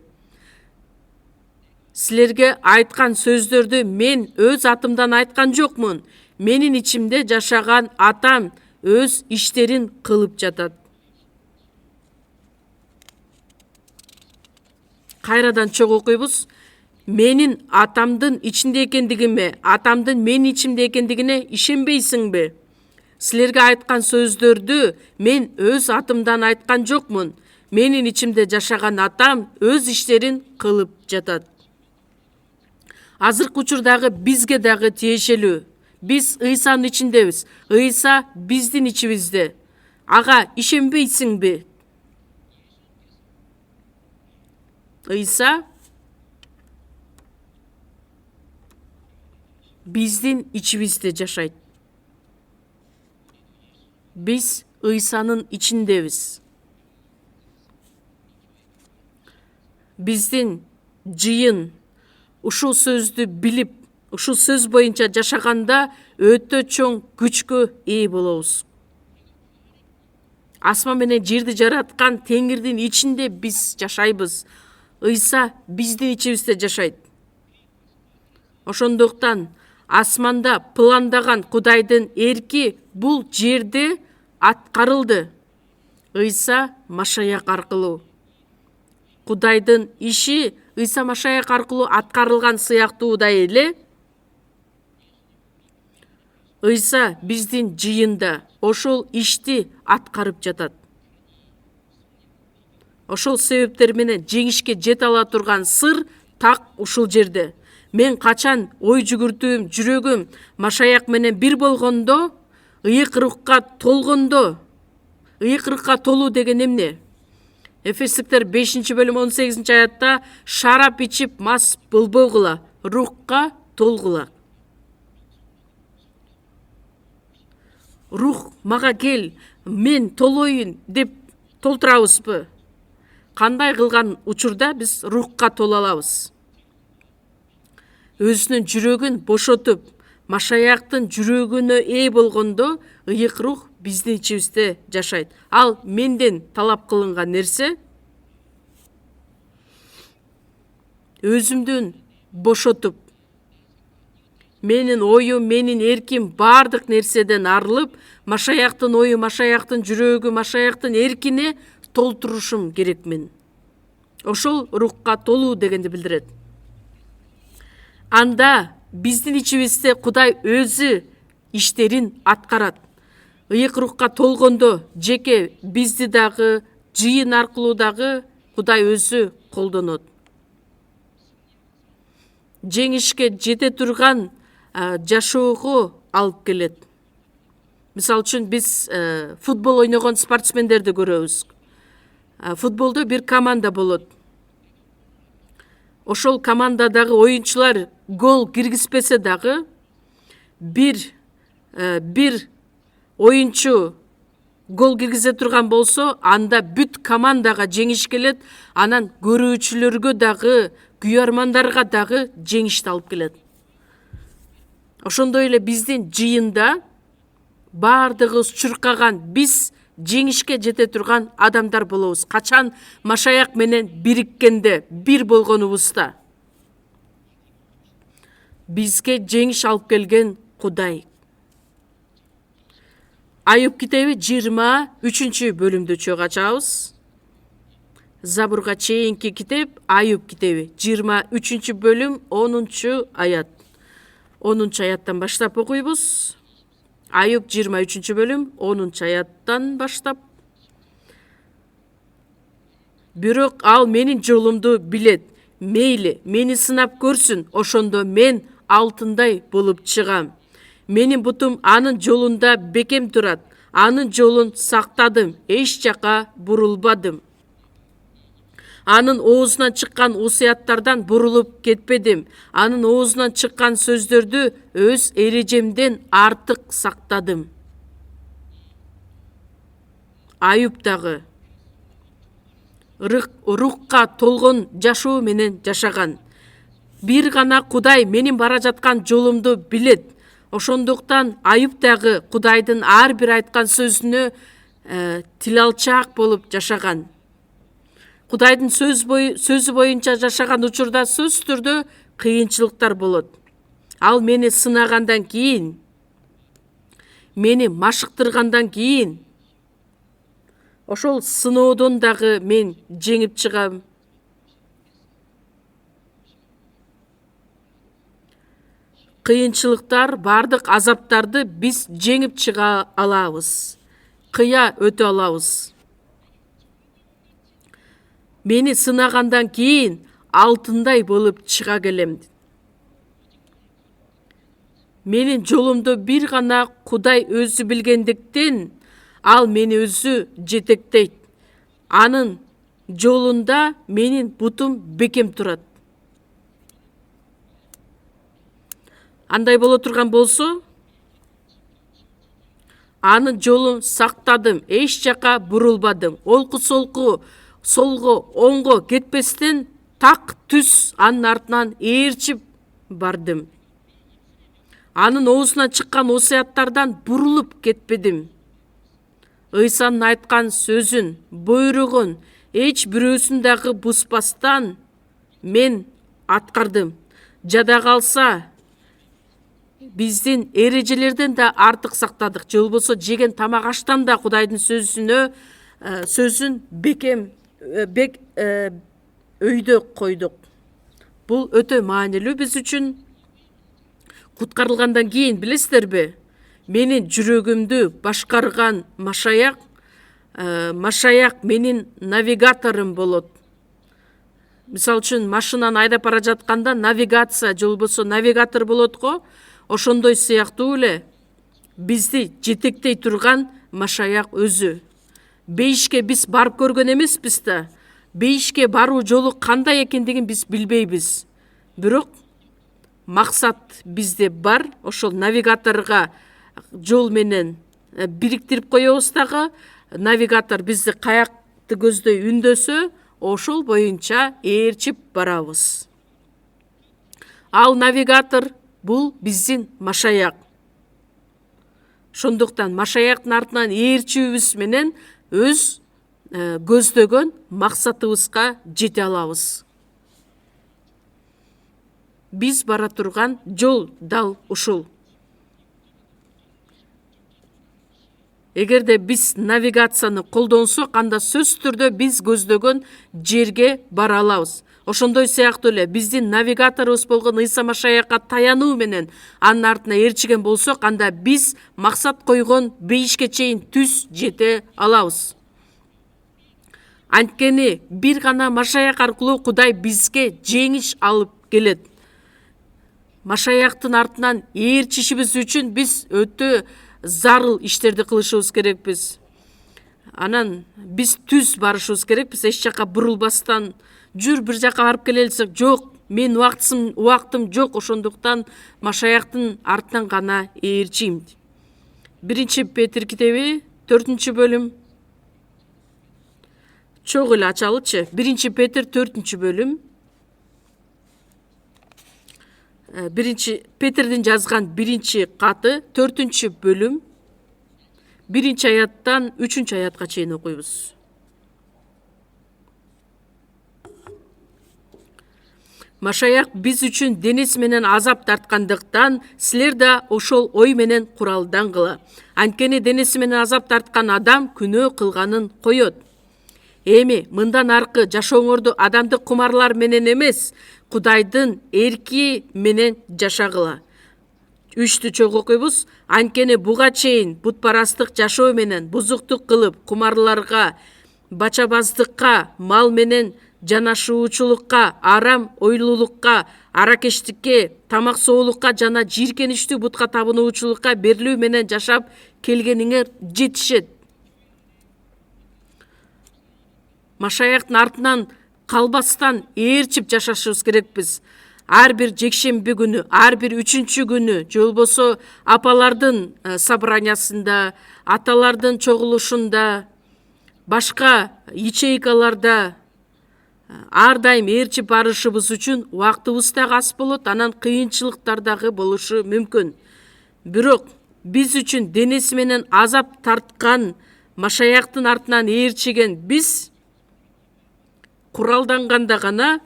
Силерге айткан сөздөрдү мен өз атымдан айткан жокмун. Менин ичимде жашаган атам өз иштерин кылып жатат. Кайрадан чогуу окуйбуз. Менин атамдын ичинде экендигиме, атамдын менин ичимде экендигине ишенбейсиңби? Силерге айткан сөздөрдү мен өз атымдан айткан жокмун. Менин ичимде жашаган атам өз иштерин кылып жатат. Азыркы учурдагы бизге дагы тиешелүү. Биз Ыйсанын ичиндебиз. Ыйса биздин ичибизде. Ага ишенбейсиңби? Ыйса биздин ичибизде жашайт. Биз Ыйсанын ичиндебиз. Биздин жыйын ушул сөздү билип, ушул сөз боюнча жашаганда өтө чоң күчкө ээ болобуз. Асман менен жерди жараткан Теңирдин ичинде биз жашайбыз. Ыйса биздин ичибизде жашайт. Ошондуктан асманда пландаган Кудайдын эрки бул жерде аткарылды. Ыйса Машаяк аркылуу. Кудайдын иши Ыйса Машаяк аркылуу аткарылган сыяктуудай эле Ыйса биздин жыйында ошол ишти аткарып жатат. Ошол себептер менен жеңишке жете ала турган сыр так ушул жерде. Мен качан ой жүгүртүүм, жүрөгүм Машаяк менен бир болгондо, ыйык рухка толгондо, ыйык рухка толуу деген эмне? Эфестиктер 5 бөлүм 18 аятта шарап ичип мас болбогула, рухка толгула. Рух мага кел, мен толоюн деп толтурабызбы? Кандай кылган учурда биз рухка тола алабыз? Өзүнүн жүрөгүн бошотуп, Машаяктын жүрөгүнө ээ болгондо, ыйык рух биздин ичибизде жашайт. Ал менден талап кылынган нерсе өзүмдүн бошотуп, менин оюм, менин эрким бардык нерседен арылып, Машаяктын ою, Машаяктын жүрөгү, Машаяктын эркине толтурушум керек мен. Ошол рухка толуу дегенди билдирет. Анда биздин ичибизде Кудай өзү иштерин аткарат. Ыйык рухка толгондо жеке бизди дагы, жыйын аркылуу дагы Кудай өзү колдонот. Жеңишке жете турган жашоого алып келет. Мисалы үчүн биз футбол ойногон спортсмендерди көрөбүз. Футболдо бир команда болот. Ошол командадагы оюнчулар гол киргизбесе дагы бир оюнчу гол киргизе турган болсо, анда бүт командага жеңиш келет, анан көрүүчүлөргө дагы, күйөрмандарга дагы жеңишти алып келет. Ошондой эле биздин жыйында бардыгыбыз чуркаган, биз жеңишке жете турган адамдар болобуз. Качан Машаяк менен бириккенде, бир болгонубузда. Бизге жеңиш алып келген Кудай. Айып китеби 23 бөлүмдү чогуу ачабыз. Забурга чейинки китеп Айып китеби 23 бөлүм 10 аят. 10 аяттан баштап окуйбуз. Айып 23 бөлүм 10 аяттан баштап. Бирок ал менин жолумду билет. Мейли, мени сынап көрсүн, ошондо мен алтындай болуп чыгам. Менин бутум анын жолунда бекем турат. Анын жолун сактадым, эч жака бурулбадым. Анын оозунан чыккан усуяттардан бурулуп кетпедим. Анын оозунан чыккан сөздөрдү өз эрежемден артык сактадым. Аюп дагы рухка толгон жашоо менен жашаган. Бир гана Кудай менин бара жаткан жолумду билет. Ошондуктан Аюп дагы Кудайдын ар бир айткан сөзүнө тил алчаак болуп жашаган. Кудайдын сөзү боюнча жашаган учурда сөзсүз түрдө кыйынчылыктар болот. Ал мени сынагандан кийин, мени машыктыргандан кийин, ошол сыноодон дагы мен жеңип чыгам. Кыйынчылыктар, бардык азаптарды биз жеңип чыга алабыз. Кыя өтө алабыз. Мени сынагандан кийин алтындай болуп чыга келем. Менин жолумду бир гана Кудай өзү билгендиктен, ал мени өзү жетектейт. Анын жолунда менин бутум бекем турат. Андай боло турган болсо, анын жолун сактадым, эч жака бурулбадым. Олку солку, солго, оңго кетпестен так түз анын артынан ээрчип бардым. Анын оозунан чыккан осуяттардан бурулуп кетпедим. Ыйсанын айткан сөзүн, буйругун эч бирөөсүн дагы бузбастан мен аткардым. Жада калса, биздин эрежелерден да артык сактадык. Же болбосо жеген тамак аштан да Кудайдын сөзүн бекем өйдө койдук. Бул өтө маанилүү биз үчүн. Куткарылгандан кийин билесиздерби, менин жүрөгүмдү башкарган Машаяк менин навигаторум болот. Мисалы үчүн машинаны айдап бара жатканда навигация же болбосо навигатор болот го, ошондой сыяктуу эле бизди жетектей турган Машаяк өзү. Бейишке биз барып көргөн эмеспиз да. Бейишке баруу жолу кандай экендигин биз билбейбиз. Бирок максат бизде бар. Ошол навигаторга жол менен бириктирип коебуз дагы. Навигатор бизди каякты көздөй үндөсө, ошол боюнча ээрчип барабыз. Ал навигатор бул биздин Машаяк. Ошондуктан Машаяктын артынан ээрчүүбүз менен өз көздөгөн максатыбызга жете алабыз. Биз бара турган жол дал ушул. Эгерде биз навигацияны колдонсок, анда сөзсүз түрдө биз көздөгөн жерге бара алабыз. Ошондой сыяктуу эле биздин навигаторубуз болгон Ыйса Машаякка таянуу менен анын артына ээрчиген болсок, анда биз максат койгон бейишке чейин түз жете алабыз. Анткени бир гана Машаяк аркылуу Кудай бизге жеңиш алып келет. Машаяктын артынан ээрчишибиз үчүн биз өтө зарыл иштерди кылышыбыз керекпиз. Анан биз түз барышыбыз керекпиз, эч жака бурулбастан. Жүр бир жака барып келелсек, жок, мен убактым жок, ошондуктан Машаяктын артынан гана ээрчийм. 1 Петр китеби 4-бөлүм. Чогуу эле ачалычы. 1 Петр 4-бөлүм. 1 Петрдин жазган 1-каты 4-бөлүм. 1-аяттан 3-аятка чейин окуйбуз. Машаяк биз үчүн денеси менен азап тарткандыктан, силер да ошол ой менен куралдангыла. Анткени денеси менен азап тарткан адам күнөө кылганын коет. Эми мындан аркы жашооңорду адамдык кумарлар менен эмес, Кудайдын эрки менен жашагыла. 3-тү чогуу окуйбуз. Анткени буга чейин бутпарастык жашоо менен бузуктук кылып, кумарларга, бачабаздыкка, мал менен жанашуучулукка, арам ойлуулукка, аракештикке, тамак соолукка жана жийиркеничтүү бутка табынуучулукка берилүү менен жашап келгениңер жетишет. Машаяктын артынан калбастан ээрчип жашашыбыз керекпиз. Ар бир жекшемби күнү, ар бир үчүнчү күнү, же болбосо апалардын собраниясында, аталардын чогулушунда, башка ячейкаларда ар дайым ээрчип барышыбыз үчүн убактыбыз дагы аз болот, анан кыйынчылыктар дагы болушу мүмкүн. Бирок биз үчүн денеси менен азап тарткан Машаяктын артынан ээрчиген биз куралданганда гана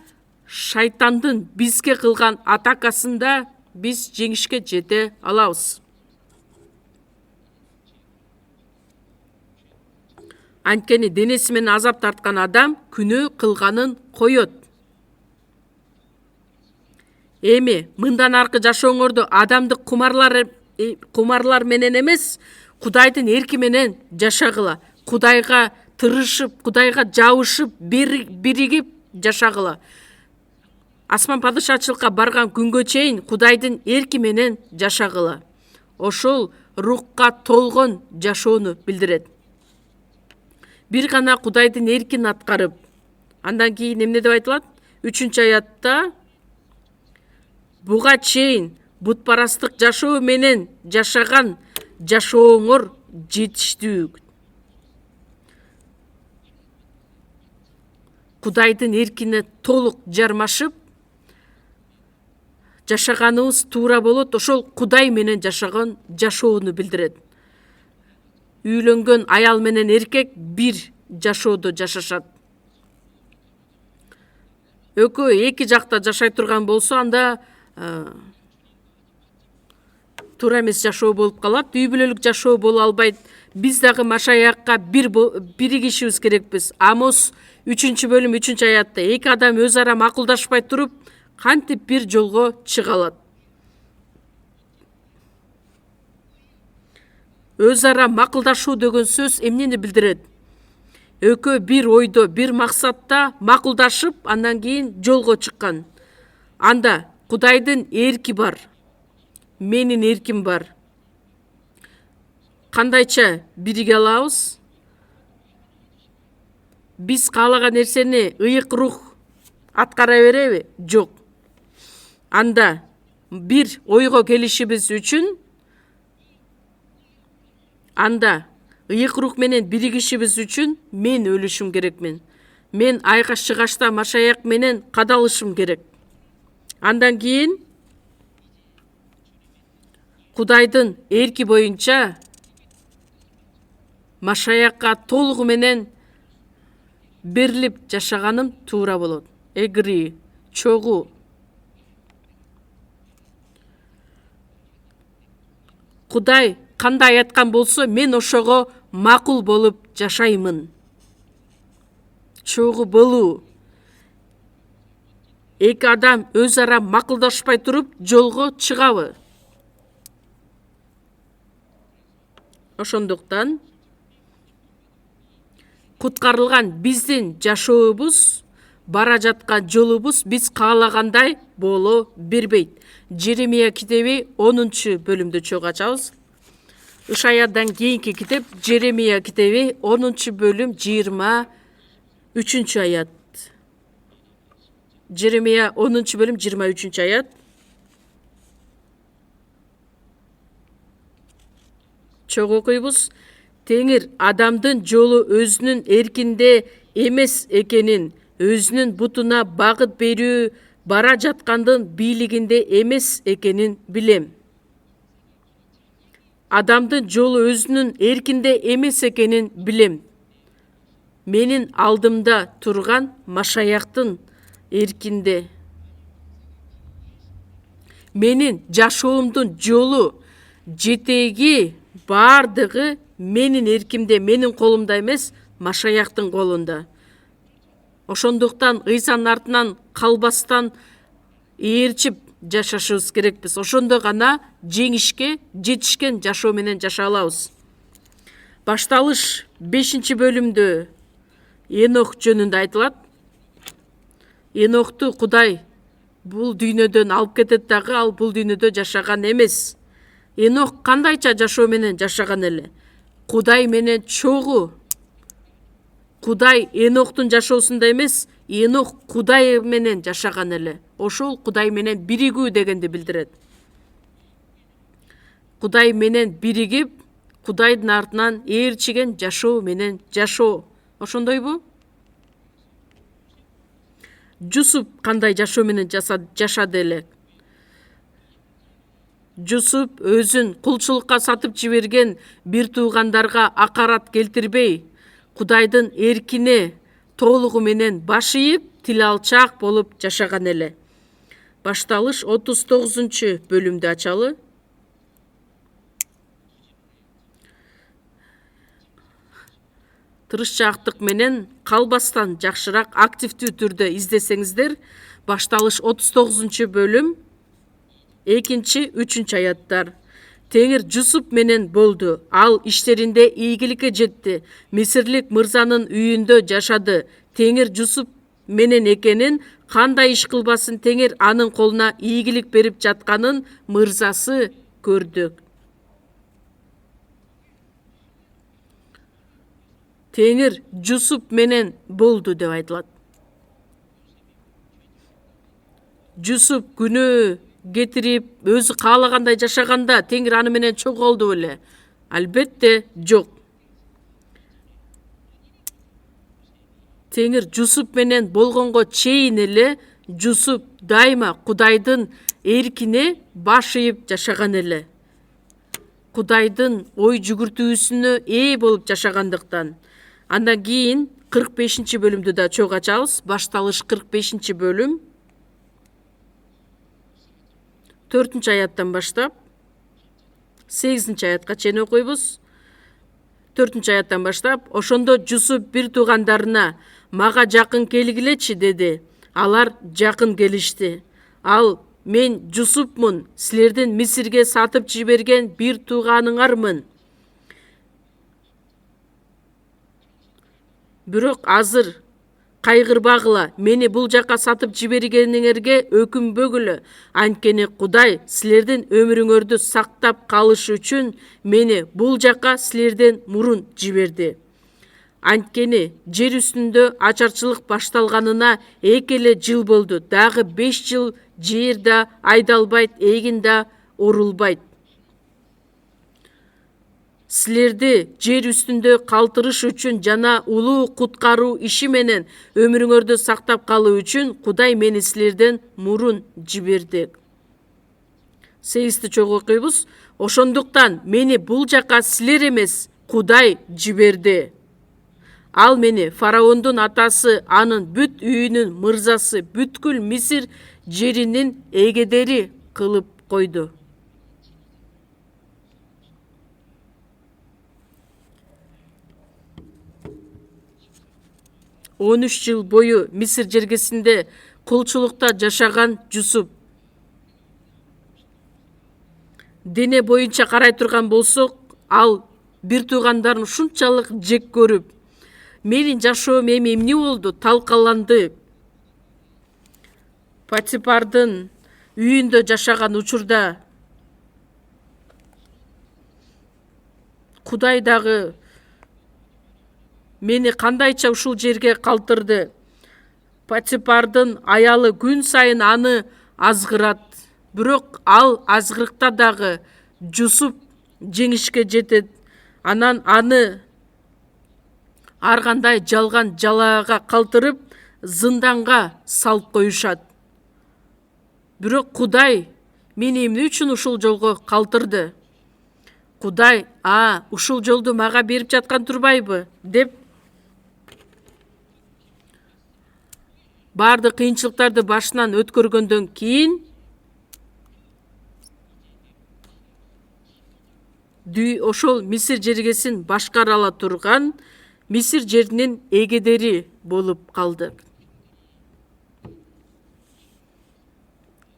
шайтандын бизге кылган атакасында биз жеңишке жете алабыз. Анткени денеси менен азап тарткан адам күнөө кылганын коет. Эми мындан аркы жашооңорду адамдык кумарлар менен эмес, Кудайдын эрки менен жашагыла. Кудайга тырышып, Кудайга жабышып, биригип жашагыла. Асман падышачылыкка барган күнгө чейин Кудайдын эрки менен жашагыла. Ошол рухка толгон жашоону билдирет. Бир гана Кудайдын эркин аткарып, андан кийин эмне деп айтылат? 3-аятта буга чейин бутпарастык жашоо менен жашаган жашооңор жетиштүү. Кудайдын эркине толук жармашып жашаганыбыз туура болот. Ошол Кудай менен жашаган жашоону билдирет. Үйлөнгөн аял менен эркек бир жашоодо жашашат. Экөө эки жакта жашай турган болсо, анда туура эмес жашоо болуп калат. Үй бүлөлүк жашоо боло албайт. Биз дагы Машаякка биригишибиз керекпиз. Амос 3-бөлүм 3-аятта эки адам өз ара макулдашпай туруп, кантип бир жолго чыга алат. Өз ара макулдашуу деген сөз эмнени билдирет? Экөө бир ойдо, бир максатта макулдашып, андан кийин жолго чыккан. Анда Кудайдын эрки бар, менин эрким бар. Кандайча бириге алабыз? Биз каалаган нерсени ыйык рух аткара береби? Жок. Анда бир ойго келишибиз үчүн, анда ыйык рух менен биригишибиз үчүн мен өлүшүм керекмин. Мен айга чыгашта Машаяк менен кадалышым керек. Андан кийин Кудайдын эрки боюнча Машаякка толугу менен берилип жашаганым туура болот. Эгри, чогуу. Кудай кандай айткан болсо, мен ошого макул болуп жашаймын. Чогуу болуу. Эки адам өз ара макулдашпай туруп жолго чыгабы? Ошондуктан куткарылган биздин жашообуз, бара жаткан жолубуз биз каалагандай боло бербейт. Жеремия китеби 10-бөлүмдү чогуу ачабыз. Ышаядан кийинки китеп Жеремия китеби 10-бөлүм 23-аят. Жеремия 10-бөлүм 23-аят. Чогуу окуйбуз. Теңир адамдын жолу өзүнүн эркинде эмес экенин, өзүнүн бутуна багыт берүү бара жаткандын бийлигинде эмес экенин билем. Адамдын жолу өзүнүн эркинде эмес экенин билем. Менин алдымда турган Машаяктын эркинде. Менин жашоомдун жолу, жетеги бардыгы менин эркимде, менин колумда эмес, Машаяктын колунда. Ошондуктан Ыйсанын артынан калбастан ээрчип жашашыбыз керекпиз. Ошондо гана жеңишке жетишкен жашоо менен жашай алабыз. Башталыш 5-бөлүмдө Энох жөнүндө айтылат. Енокту Кудай бул дүйнөдөн алып кетет дагы, ал бул дүйнөдө жашаган эмес. Энох кандайча жашоо менен жашаган эле? Кудай менен чогуу. Кудай Еноктун жашоосунда эмес, Енох Кудай менен жашаган эле. Ошол Кудай менен биригүү дегенди билдирет. Кудай менен биригип, Кудайдын артынан ээрчиген жашоо менен жашоо. Ошондойбу? Жусуп кандай жашоо менен жашады эле? Жусуп өзүн кулчулукка сатып жиберген бир туугандарга акарат келтирбей, Кудайдын эркине толугу менен баш ийип, тил алчаак болуп жашаган эле. Башталыш 39-бөлүмдү ачалы. Тырышчаактык менен калбастан жакшыраак активдүү түрдө издесеңиздер, башталыш 39-бөлүм 2-3 аяттар. Теңир Жусуп менен болду. Ал иштеринде ийгиликке жетти. Мисирлик мырзанын үйүндө жашады. Теңир Жусуп менен экенин, кандай иш кылбасын Теңир анын колуна ийгилик берип жатканын мырзасы көрдү. Теңир Жусуп менен болду деп айтылат. Жусуп күнөө кетирип, өзү каалагандай жашаганда Теңир аны менен чогулду беле? Албетте жок. Теңир Жусуп менен болгонго чейин эле Жусуп дайыма Кудайдын эркине баш ийип жашаган эле. Кудайдын ой жүгүртүүсүнө ээ болуп жашагандыктан. Андан кийин 45-бөлүмдү да чогуу ачабыз. Башталыш 45-бөлүм 4-аяттан баштап 8-аятка чейин окуйбуз. 4-аяттан баштап: ошондо Жусуп бир туугандарына: мага жакын келгилечи деди. Алар жакын келишти. Ал: мен Жусупмун, силердин Мисирге сатып жиберген бир тууганыңармын. Бирок азыр кайгырбагыла, мени бул жака сатып жибергениңерге өкүнбөгүлө. Анткени Кудай силердин өмүрүңөрдү сактап калыш үчүн мени бул жака силерден мурун жиберди. Анткени жер үстүндө ачарчылык башталганына 2 жыл болду. Дагы 5 жыл жер да айдалбайт, эгин да орулбайт. Силерди жер үстүндө калтырыш үчүн жана улуу куткаруу иши менен өмүрүңөрдү сактап калуу үчүн Кудай мени силерден мурун жиберди. 8-ти чогуу окуйбуз. Ошондуктан мени бул жака силер эмес, Кудай жиберди. Ал мени фараондун атасы, анын бүт үйүнүн мырзасы, бүткүл Мисир жеринин эгедери кылып койду. 13 жыл бою Мисир жергесинде кулчулукта жашаган Жусуп. Дене боюнча карай турган болсок, ал бир туугандарын ушунчалык жек көрүп, менин жашоом эми эмне болду, талкаланды. Патипардын үйүндө жашаган учурда Кудай дагы мени кандайча ушул жерге калтырды. Патипардын аялы күн сайын аны азгырат. Бирок ал азгырыкта дагы Жусуп жеңишке жетет. Анан аны ар кандай жалган жалаага калтырып, зынданга салып коюшат. Бирок Кудай мени эмне үчүн ушул жолго калтырды? Кудай: ушул жолду мага берип жаткан турбайбы деп баардык кыйынчылыктарды башынан өткөргөндөн кийин ошол Мисир жергесин башкара ала турган Мисир жеринин эгедери болуп калды.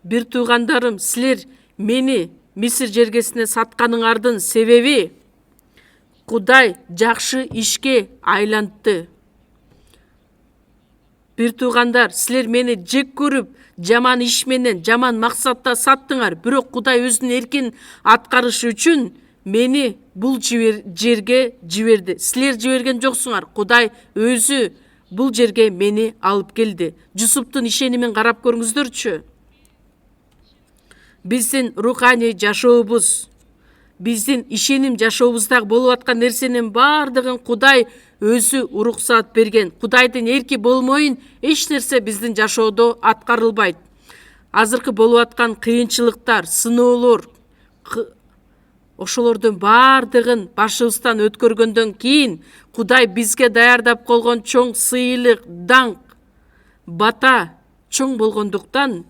Бир туугандарым, силер мени Мисир жергесине сатканыңардын себеби Кудай жакшы ишке айлантты. бир туугандар, силер мени жек көрүп, жаман иш менен, жаман максатта саттыңар. Бирок Кудай өзүнүн эркин аткарышы үчүн мени бул жерге жиберди. Силер жиберген жоксуңар. Кудай өзү бул жерге мени алып келди. Жусуптун ишенимин карап көрүңүздөрчү. Биздин руханий жашообуз, биздин ишеним жашообуздагы болуп аткан нерсенин баардыгын Кудай өзү уруксат берген. Кудайдын эрки болмойун эч нерсе биздин жашоодо аткарылбайт. Азыркы болуп аткан кыйынчылыктар, сыноолор, ошолордун баардыгын башыбыздан өткөргөндөн кийин Кудай бизге даярдап койгон чоң сыйлык, даңк, бата чоң болгондуктан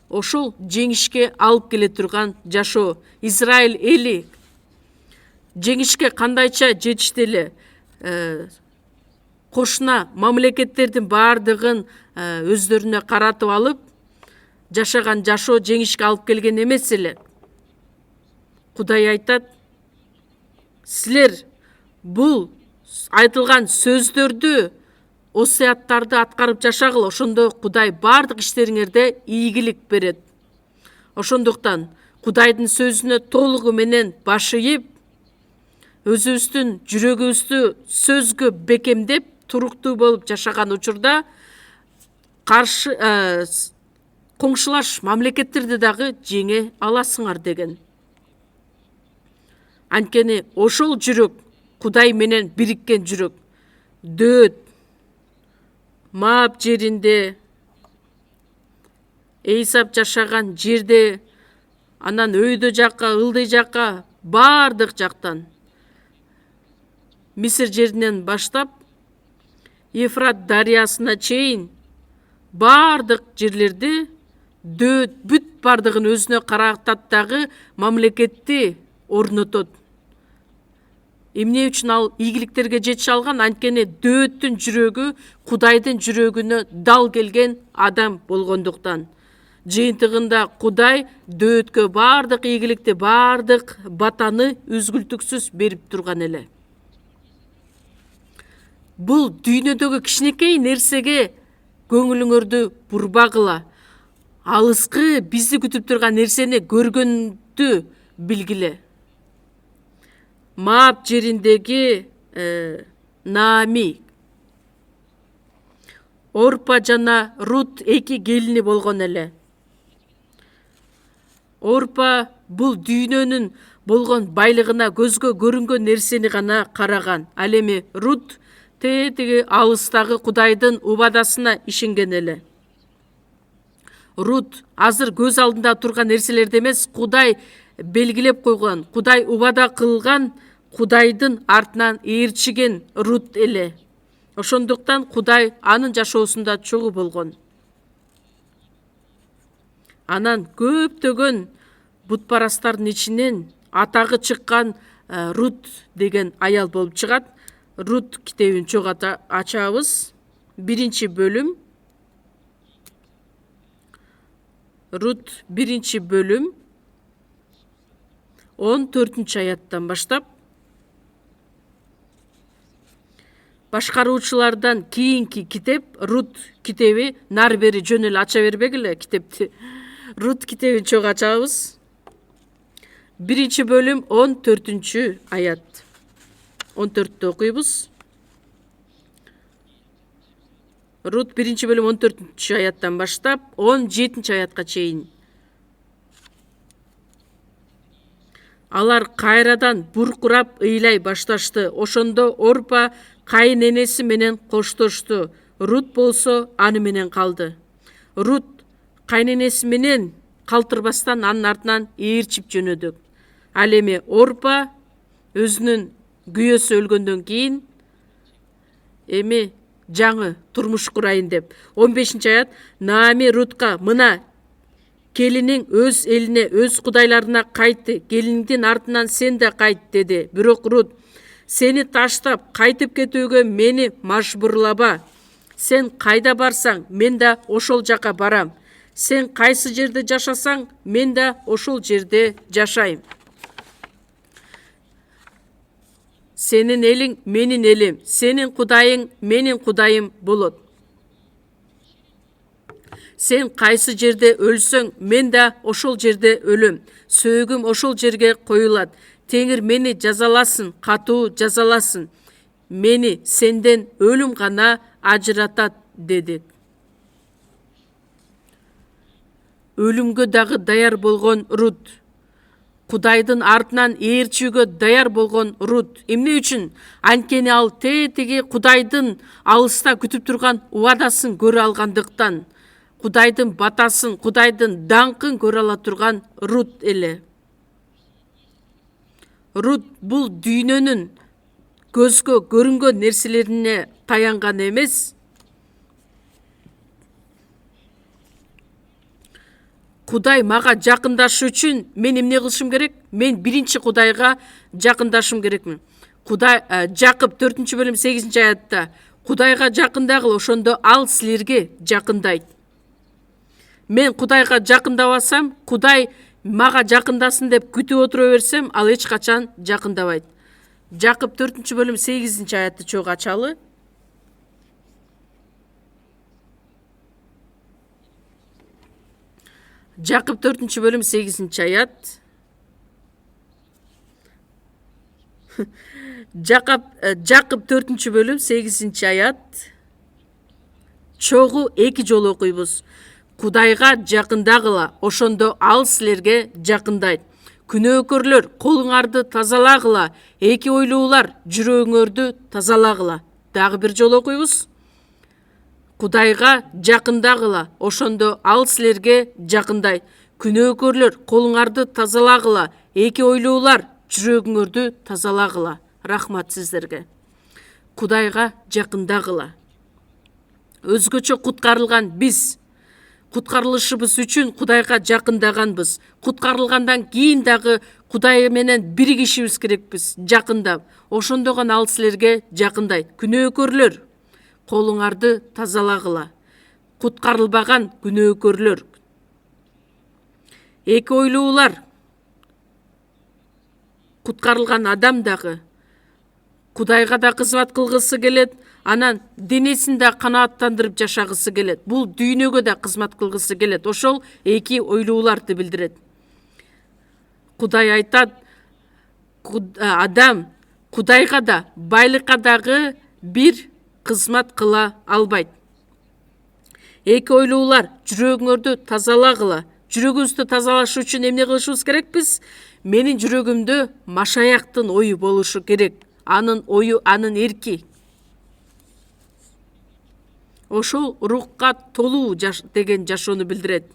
ошол жеңишке алып келе турган жашоо. Израиль эли жеңишке кандайча жетишти эле? Кошуна мамлекеттердин баардыгын өздөрүнө каратып алып, жашаган жашоо жеңишке алып келген эмес эле. Кудай айтат, силер бул айтылган сөздөрдү, осуяттарды аткарып жашагыла, ошондо Кудай баардык иштериңерде ийгилик берет. Ошондуктан Кудайдын сөзүнө толугу менен баш ийип, өзүбүздүн жүрөгүбүздү сөзгө бекемдеп, туруктуу болуп жашаган учурда каршы коңшулаш мамлекеттерди дагы жеңе аласыңар деген. Анткени ошол жүрөк Кудай менен бириккен жүрөк. Дөөт, Маап жеринде, Эйсап жашаган жерде, анан өйдө жакка, ылдый жакка, баардык жактан, Мисир жеринен баштап, Ефрат дарыясына чейин баардык жерлерди дөөт бүт баардыгын өзүнө каратат дагы мамлекетти орнотот. Эмне үчүн ал ийгиликтерге жетише алган? Анткени дөөттүн жүрөгү Кудайдын жүрөгүнө дал келген адам болгондуктан. Жыйынтыгында Кудай дөөткө баардык ийгиликти, баардык батаны үзгүлтүксүз берип турган эле. Бул дүйнөдөгү кичинекей нерсеге көңүлүңөрдү бурбагыла. Алыскы бизди күтүп турган нерсени көргөндү билгиле. Маап жериндеги Наами, Орпа жана Рут эки келини болгон эле. Орпа бул дүйнөнүн болгон байлыгына, көзгө көрүнгөн нерсени гана караган. Ал эми Рут тетиги алыстагы Кудайдын убадасына ишенген эле. Рут азыр көз алдында турган нерселерди эмес, Кудай белгилеп койгон, Кудай убада кылган, Кудайдын артынан ээрчиген Рут эле. Ошондуктан Кудай анын жашоосунда чогуу болгон. Анан көптөгөн бутпарастардын ичинен атагы чыккан Рут деген аял болуп чыгат. Рут китебин чогуу ачабыз. 1-бөлүм. Рут 1-бөлүм 14-аяттан баштап. Башкаруучулардан кийинки китеп Рут китеби, нары бери жөн эле ача бербегиле китепти. Рут китебин чогуу ачабыз. 1-бөлүм 14-аят. 14-тө окуйбуз. Рут 1-бөлүм 14-аяттан баштап 17-аятка чейин. Алар кайрадан буркурап ыйлай башташты. Ошондо Орпа кайын энеси менен коштошту. Рут болсо аны менен калды. Рут кайын энеси менен калтырбастан анын артынан ээрчип жөнөдү. Ал эми Орпа өзүнүн күйөөсү өлгөндөн кийин эми жаңы турмуш курайын деп. 15-аят. Наами Рутка, мына келиниң өз элине, өз кудайларына кайтты. Келиңдин артынан сен да кайт деди. Бирок Рут, сени таштап кайтып кетүүгө мени мажбурлаба. Сен кайда барсаң, мен да ошол жака барам. Сен кайсы жерде жашасаң, мен да ошол жерде жашайм. Сенин элиң менин элим, сенин кудайың менин кудайым болот. Сен кайсы жерде өлсөң, мен да ошол жерде өлөм. Сөөгүм ошол жерге коюлат. Теңир мени жазаласын, катуу жазаласын. Мени сенден өлүм гана ажыратат, деди. Өлүмгө дагы даяр болгон Рут. Кудайдын артынан ээрчүүгө даяр болгон Рут. Эмне үчүн? Анткени ал тетиги Кудайдын алыста күтүп турган убадасын көрө алгандыктан. Кудайдын батасын, Кудайдын даңкын көрө ала турган Рут эле. Рут бул дүйнөнүн көзгө көрүнгөн нерселерине таянган эмес. Кудай мага жакындашуу үчүн мен эмне кылышым керек? Мен биринчи Кудайга жакындашым керекмин. Кудай Жакып 4-бөлүм 8-аятта Кудайга жакындагыл, ошондо ал силерге жакындайт. Мен Кудайга жакындабасам, Кудай мага жакындасын деп күтүп отура берсем, ал эч качан жакындабайт. Жакып 4-бөлүм 8-аятты чогуу ачалы. Жакып 4-бөлүм 8-аят. Жакып 4-бөлүм 8-аят. Чогуу 2 жолу окуйбуз. Кудайга жакындагыла, ошондо ал силерге жакындайт. Күнөөкөрлөр, колуңарды тазалагыла, эки ойлуулар, жүрөгүңөрдү тазалагыла. Дагы бир жолу окуйбуз. Кудайга жакындагыла, ошондо ал силерге жакындайт. Күнөөкөрлөр, колуңарды тазалагыла, эки ойлуулар, жүрөгүңөрдү тазалагыла. Рахмат сиздерге. Кудайга жакындагыла. Өзгөчө куткарылган биз. Куткарылышыбыз үчүн Кудайга жакындаганбыз. Куткарылгандан кийин дагы Кудай менен биригишибиз керекпиз, жакындап. Ошондо гана ал силерге жакындайт. Күнөөкөрлөр, колуңарды тазалагыла. Куткарылбаган күнөөкөрлөр. Эки ойлуулар, куткарылган адам дагы Кудайга да кызмат кылгысы келет, анан денесин да канааттандырып жашагысы келет. Бул дүйнөгө да кызмат кылгысы келет. Ошол эки ойлууларды билдирет. Кудай айтат, адам Кудайга да, байлыкка дагы бир кызмат кыла албайт. Эки ойлуулар, жүрөгүңөрдү тазалагыла. Жүрөгүбүздү тазалаш үчүн эмне кылышыбыз керекпиз? Менин жүрөгүмдө Машаяктын ою болушу керек. Анын ою, анын эрки. Ошол рухка толуу деген жашоону билдирет.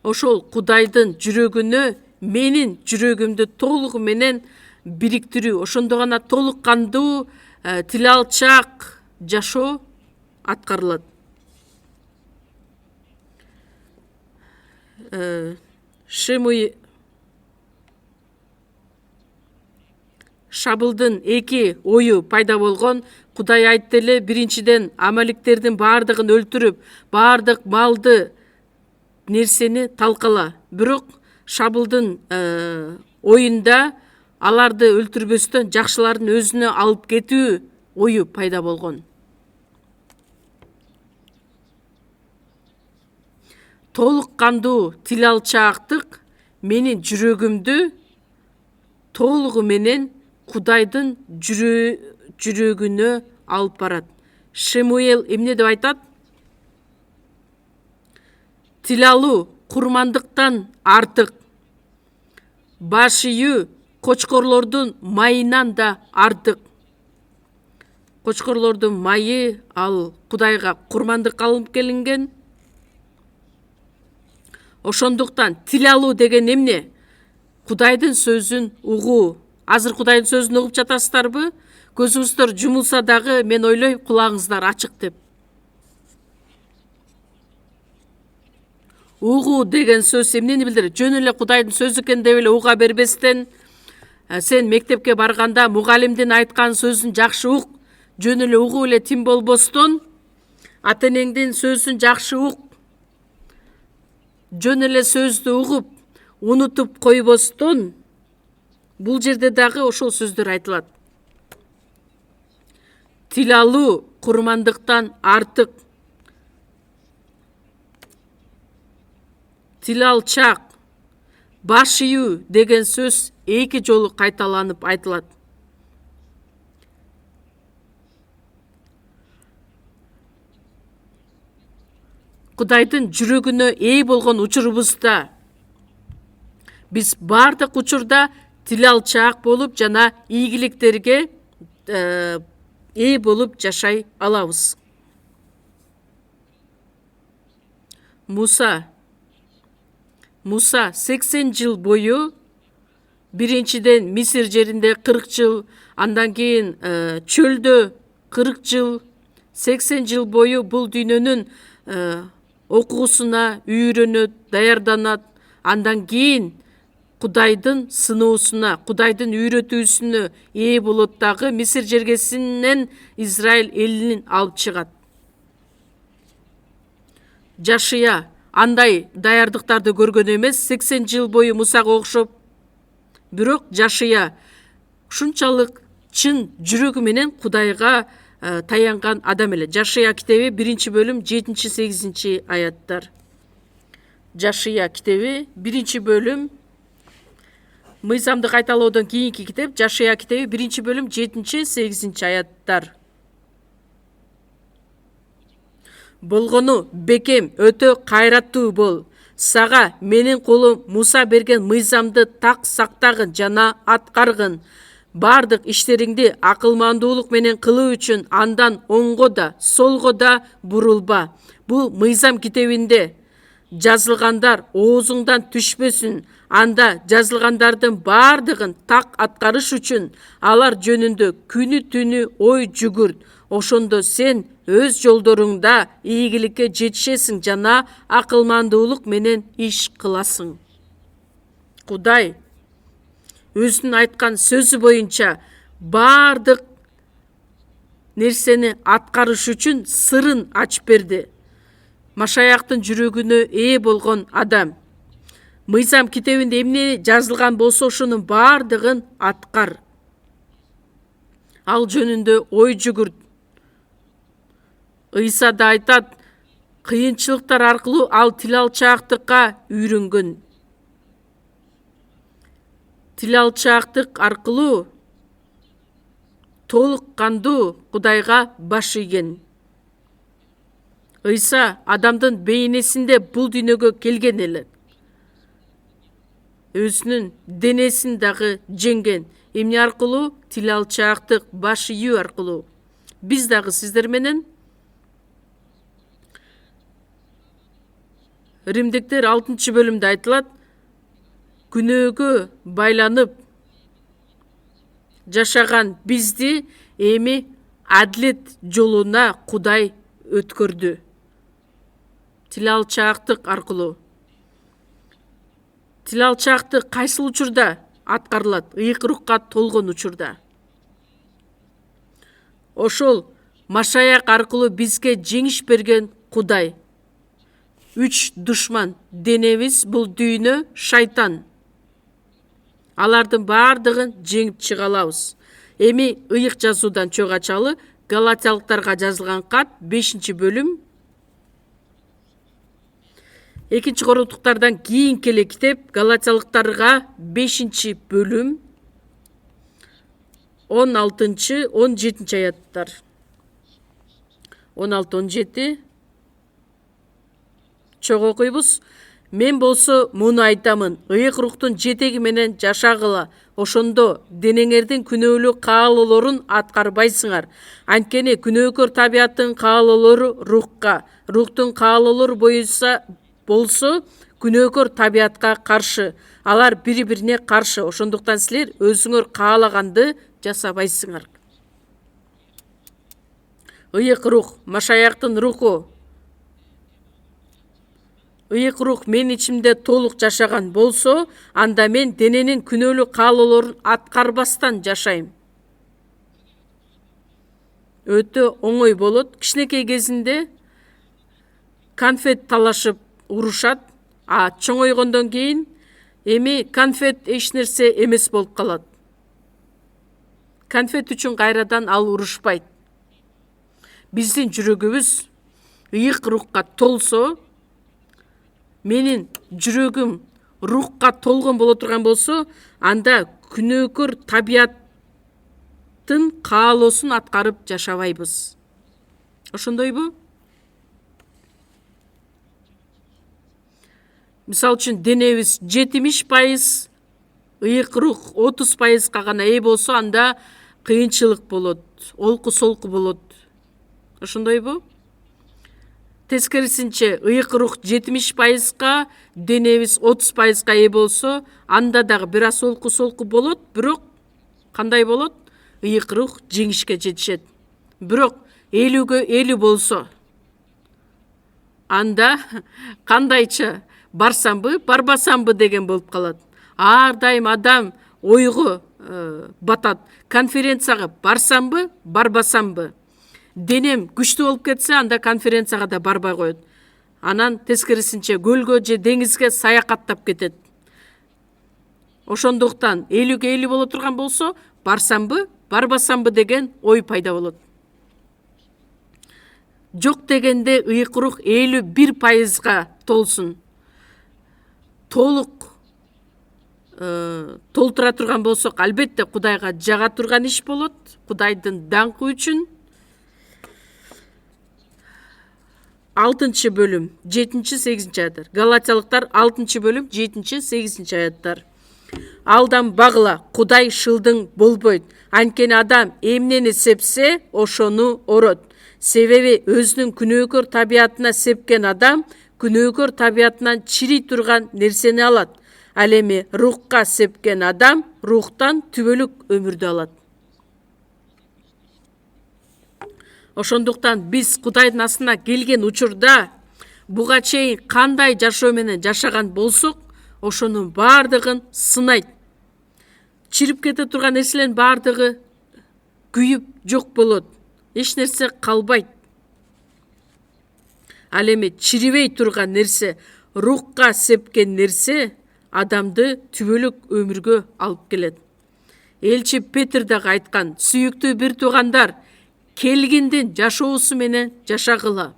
Ошол Кудайдын жүрөгүнө менин жүрөгүмдү толугу менен бириктирүү, ошондо гана толук кандуу, тил алчаак жашоо аткарылат. Шабылдын эки ою пайда болгон. Кудай айтты эле, биринчиден амаликтердин баардыгын өлтүрүп, баардык малды, нерсени талкала. Бирок Шабылдын оюнда аларды өлтүрбөстөн жакшылардын өзүнө алып кетүү ою пайда болгон. Толук кандуу тил алчаактык менин жүрөгүмдү толугу менен Кудайдын жүрөгүнө алып барат. Шемуэл эмне деп айтат? Тил алуу курмандыктан артык. Баш ийүү кочкорлордун майынан да артык. Кочкорлордун майы ал Кудайга курмандык алып келинген. Ошондуктан тил алуу деген эмне? Кудайдын сөзүн угуу. Азыр Кудайдын сөзүн угуп жатасыздарбы? Көзүңүздөр жумулса дагы мен ойлойм кулагыңыздар ачык деп. Угуу деген сөз эмнени билдирет? Жөн эле Кудайдын сөзү экен деп эле уга бербестен, сен мектепке барганда мугалимдин айткан сөзүн жакшы ук, жөн эле угуп эле тим болбостон, ата энеңдин сөзүн жакшы ук, жөн эле сөздү угуп, унутуп койбостон бул жерде дагы ошол сөздөр айтылат. Тил алуу курмандыктан артык. Тил алчак, баш ийүү деген сөз 2 жолу кайталанып айтылат. Кудайдын жүрөгүнө ээ болгон учурубузда биз бардык учурда тил алчаак болуп жана ийгиликтерге ээ болуп жашай алабыз. Муса 80 жыл бою биринчиден Мисир жеринде 40 жыл, андан кийин чөлдө 40 жыл, 80 жыл бою бул дүйнөнүн окуусуна үйрөнөт, даярданат. Андан кийин Кудайдын сыноосуна, Кудайдын үйрөтүүсүнө ээ болот дагы Мисир жергесинен Израиль элин алып чыгат. Жашия андай даярдыктарды көргөн эмес, 80 жыл бою Мусага окшоп. Бирок Жашия ушунчалык чын жүрөгү менен Кудайга таянган адам эле. Жашия китеби 1-бөлүм 7-8 аяттар. Жашия китеби 1-бөлүм, мыйзамды кайталоодон кийинки китеп Жашия китеби 1-бөлүм 7-8 аяттар. Болгону бекем өтө кайраттуу бол. Сага менин колум Муса берген мыйзамды так сактагын жана аткаргын. Бардык иштериңди акылмандуулук менен кылуу үчүн андан оңго да, солго да бурулба. Бул мыйзам китебинде жазылгандар оозуңдан түшпөсүн. Анда жазылгандардын бардыгын так аткарыш үчүн алар жөнүндө күнү түнү ой жүгүрт. Ошондо сен өз жолдоруңда ийгиликке жетишесиң жана акылмандуулук менен иш кыласың. Кудай өзүнүн айткан сөзү боюнча бардык нерсени аткарыш үчүн сырын ачып берди. Машаяктын жүрөгүнө ээ болгон адам. Мыйзам китебинде эмне жазылган болсо ошонун бардыгын аткар. Ал жөнүндө ой жүгүрт. Ыйса да айтат, кыйынчылыктар аркылуу ал тил алчаактыкка үйрөнгөн. Тил алчаактык аркылуу толук кандуу Кудайга баш ийген. Ыйса адамдын бейнесинде бул дүйнөгө келген эле. Өзүнүн денесин дагы жеңген. Эмне аркылуу? Тил алчаактык баш ийүү аркылуу. Биз дагы сиздер менен Римдиктер 6-бөлүмдө айтылат, күнөөгө байланып жашаган бизди эми адлет жолуна Кудай өткөрдү. Тил алчаактык аркылуу. Тил алчаактык кайсыл учурда аткарылат? Ыйык рухка толгон учурда. Ошол Машаяк аркылуу бизге жеңиш берген Кудай. 3 душман денебиз бул дүйнө, шайтан. Алардын бардыгын жеңип чыга алабыз. Эми ыйык жазуудан чөк ачалы Галатиялыктарга жазылган кат 5-бөлүм 2-Корунтуктардан кийинки эле китеп Галатиялыктарга 5-бөлүм 16-17 аяттар. 16-17 чоң окуйбуз. Мен болсо муну айтамын, ыйык рухтун жетеги менен жашагыла, ошондо денеңердин күнөөлүү каалоолорун аткарбайсыңар. Анткени күнөөкөр табияттын каалоолору рухка, рухтун каалоолору болсо күнөөкөр табиятка каршы. Алар бири-бирине каршы. Ошондуктан силер өзүңөр каалаганды жасабайсыңар. Ыйык рух, Машаяктын руху. Ыйык рух мен ичимде толук жашаган болсо, анда мен дененин күнөөлүү каалоолорун аткарбастан жашайм. Өтө оңой болот. Кичинекей кезинде конфет талашып урушат, чоңойгондон кийин Эми конфет эч нерсе эмес болуп калат. Конфет үчүн кайрадан ал урушпайт. Биздин жүрөгүбүз ыйык рухка толсо, менин жүрөгүм рухка толгон боло турган болсо, анда күнөөкөр табияттын каалоосун аткарып жашабайбыз. Ошондойбу? Мисалы үчүн денебиз 70%, ыйык рух 30%га гана ээ болсо, анда кыйынчылык болот, олку солку болот. Ошондойбу? Тескерисинче, ыйык рух 70%га, денебиз 30%га ээ болсо, анда дагы бир аз олку солку болот, бирок кандай болот? Ыйык рух жеңишке жетишет. Бирок 50-ге 50 болсо, анда кандайча барсамбы, барбасамбы деген болуп калат. Ар дайым адам ойго батат. Конференцияга барсамбы, барбасамбы. Денем күчтүү болуп кетсе, анда конференцияга да барбай коет. Анан тескерисинче көлгө же деңизге саякаттап кетет. Ошондуктан 50-ге 50 боло турган болсо, барсамбы, барбасамбы деген ой пайда болот. Жок дегенде ыйык рух 51%га толсун. Толук толтура турган болсок, албетте Кудайга жага турган иш болот, Кудайдын даңкы үчүн. 6 бөлүм 7-8 аяттар. Галатиялыктар 6 бөлүм 7-8 аяттар. Алдан багыла, Кудай шылдың болбойт. Анткени адам эмнени сепсе, ошону орот. Себеби өзүнүн күнөөкөр табиятына сепкен адам күнөөкөр табиятынан чирий турган нерсени алат. Ал эми рухка сепкен адам рухтан түбөлүк өмүрдү алат. Ошондуктан биз Кудайдын астына келген учурда буга чейин кандай жашоо менен жашаган болсок, ошонун бардыгын сынайт. Чирип кете турган нерселердин бардыгы күйүп жок болот. Эч нерсе калбайт. Ал эми чирибей турган нерсе, рухка сепкен нерсе адамды түбөлүк өмүргө алып келет. Элчи Петр дагы айткан: "Сүйүктүү бир туугандар, келгиндин жашоосу менен жашагыла.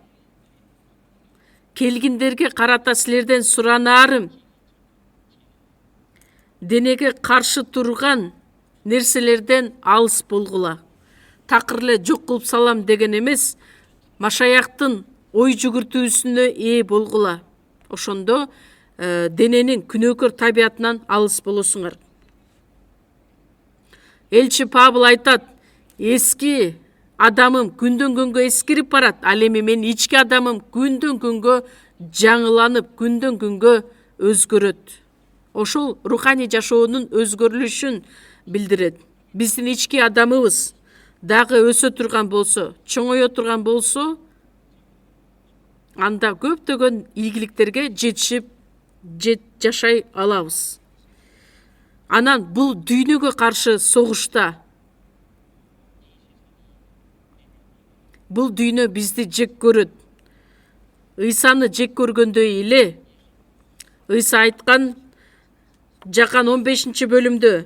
Келгиндерге карата силерден суранаарым, денеге каршы турган нерселерден алыс болгула. Такыр эле жок кылып салам деген эмес, Машаяктын ой жүгүртүүсүнө ээ болгула. Ошондо дененин күнөөкөр табиятынан алыс болосуңар." Элчи Павыл айтат: "Эски адамым күндөн күнгө эскирип барат, ал эми мен ички адамым күндөн күнгө жаңыланып, күндөн күнгө өзгөрөт." Ошол руханий жашоонун өзгөрүлүшүн билдирет. Биздин ички адамыбыз дагы өсө турган болсо, чоңое турган болсо, анда көптөгөн ийгиликтерге жетишип жашай алабыз. Анан бул дүйнөгө каршы согушта бул дүйнө бизди жек көрөт. Ыйсаны жек көргөндөй эле Ыйса айткан Жакан 15 бөлүмдө: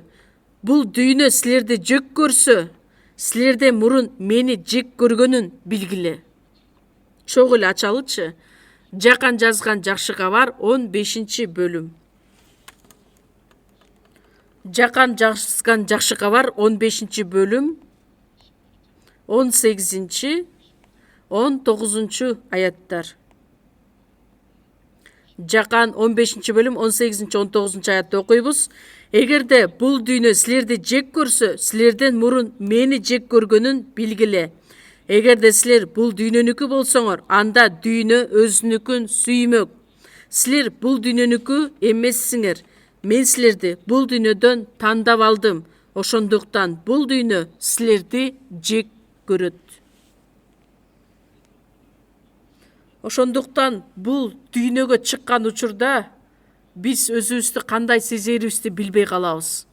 "Бул дүйнө силерди жек көрсө, силерден мурун мени жек көргөнүн билгиле." Чогуу эле ачалычы. Жакан жазган жакшы кабар 15 бөлүм. Жакан жазган жакшы кабар 15 бөлүм 18-19 аяттар. Жакан 15 бөлүм 18-19 аятты окуйбуз. "Эгерде бул дүйнө силерди жек көрсө, силерден мурун мени жек көргөнүн билгиле. Эгерде силер бул дүйнөнүкү болсоңор, анда дүйнө өзүнүкүн сүймөк. Силер бул дүйнөнүкү эмессиңер. Мен силерди бул дүйнөдөн тандап алдым. Ошондуктан бул дүйнө силерди жек көрөт." Ошондуктан бул дүйнөгө чыккан учурда биз өзүбүздү кандай сезерибизди билбей калабыз.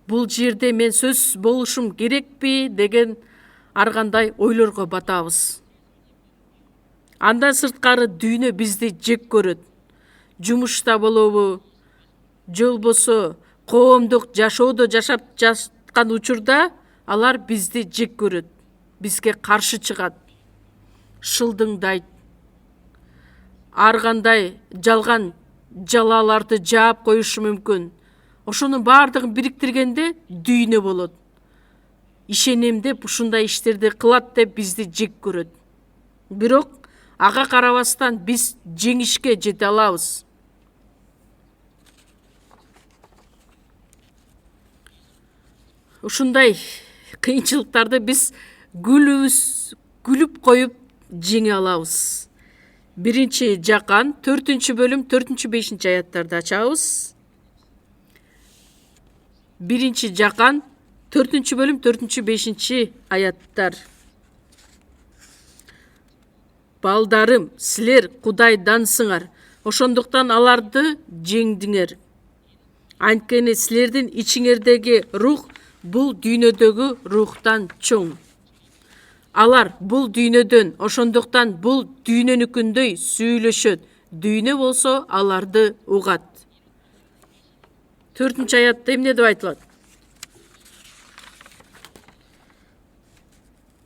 Бул жерде мен сөз болушум керекпи деген ар кандай ойлорго батабыз. Андан сырткары дүйнө бизди жек көрөт. жумушта болобу, же болбосо коомдук жашоодо жашап жаткан учурда алар бизди жек көрөт, бизге каршы чыгат, шылдыңдайт, ар кандай жалган жалаларды жаап коюшу мүмкүн. Ошонун баардыгын бириктиргенде дүйнө болот. Ишенем деп ушундай иштерди кылат деп бизди жек көрөт. Бирок ага карабастан биз жеңишке жете алабыз. Ушундай кыйынчылыктарды биз күлүп коюп жеңе алабыз. 1-Жакан 4-бөлүм 4-5 аяттарды ачабыз. 1-Жакан 4-бөлүм 4-5 аяттар. Балдарым, силер Кудайдансыңар, ошондуктан аларды жеңдиңер. Анткени силердин ичиңердеги рух бул дүйнөдөгү рухтан чоң. Алар бул дүйнөдөн, ошондуктан бул дүйнөнүкүндөй сүйлөшөт. Дүйнө болсо аларды угат. 4-аятта эмне деп айтылат?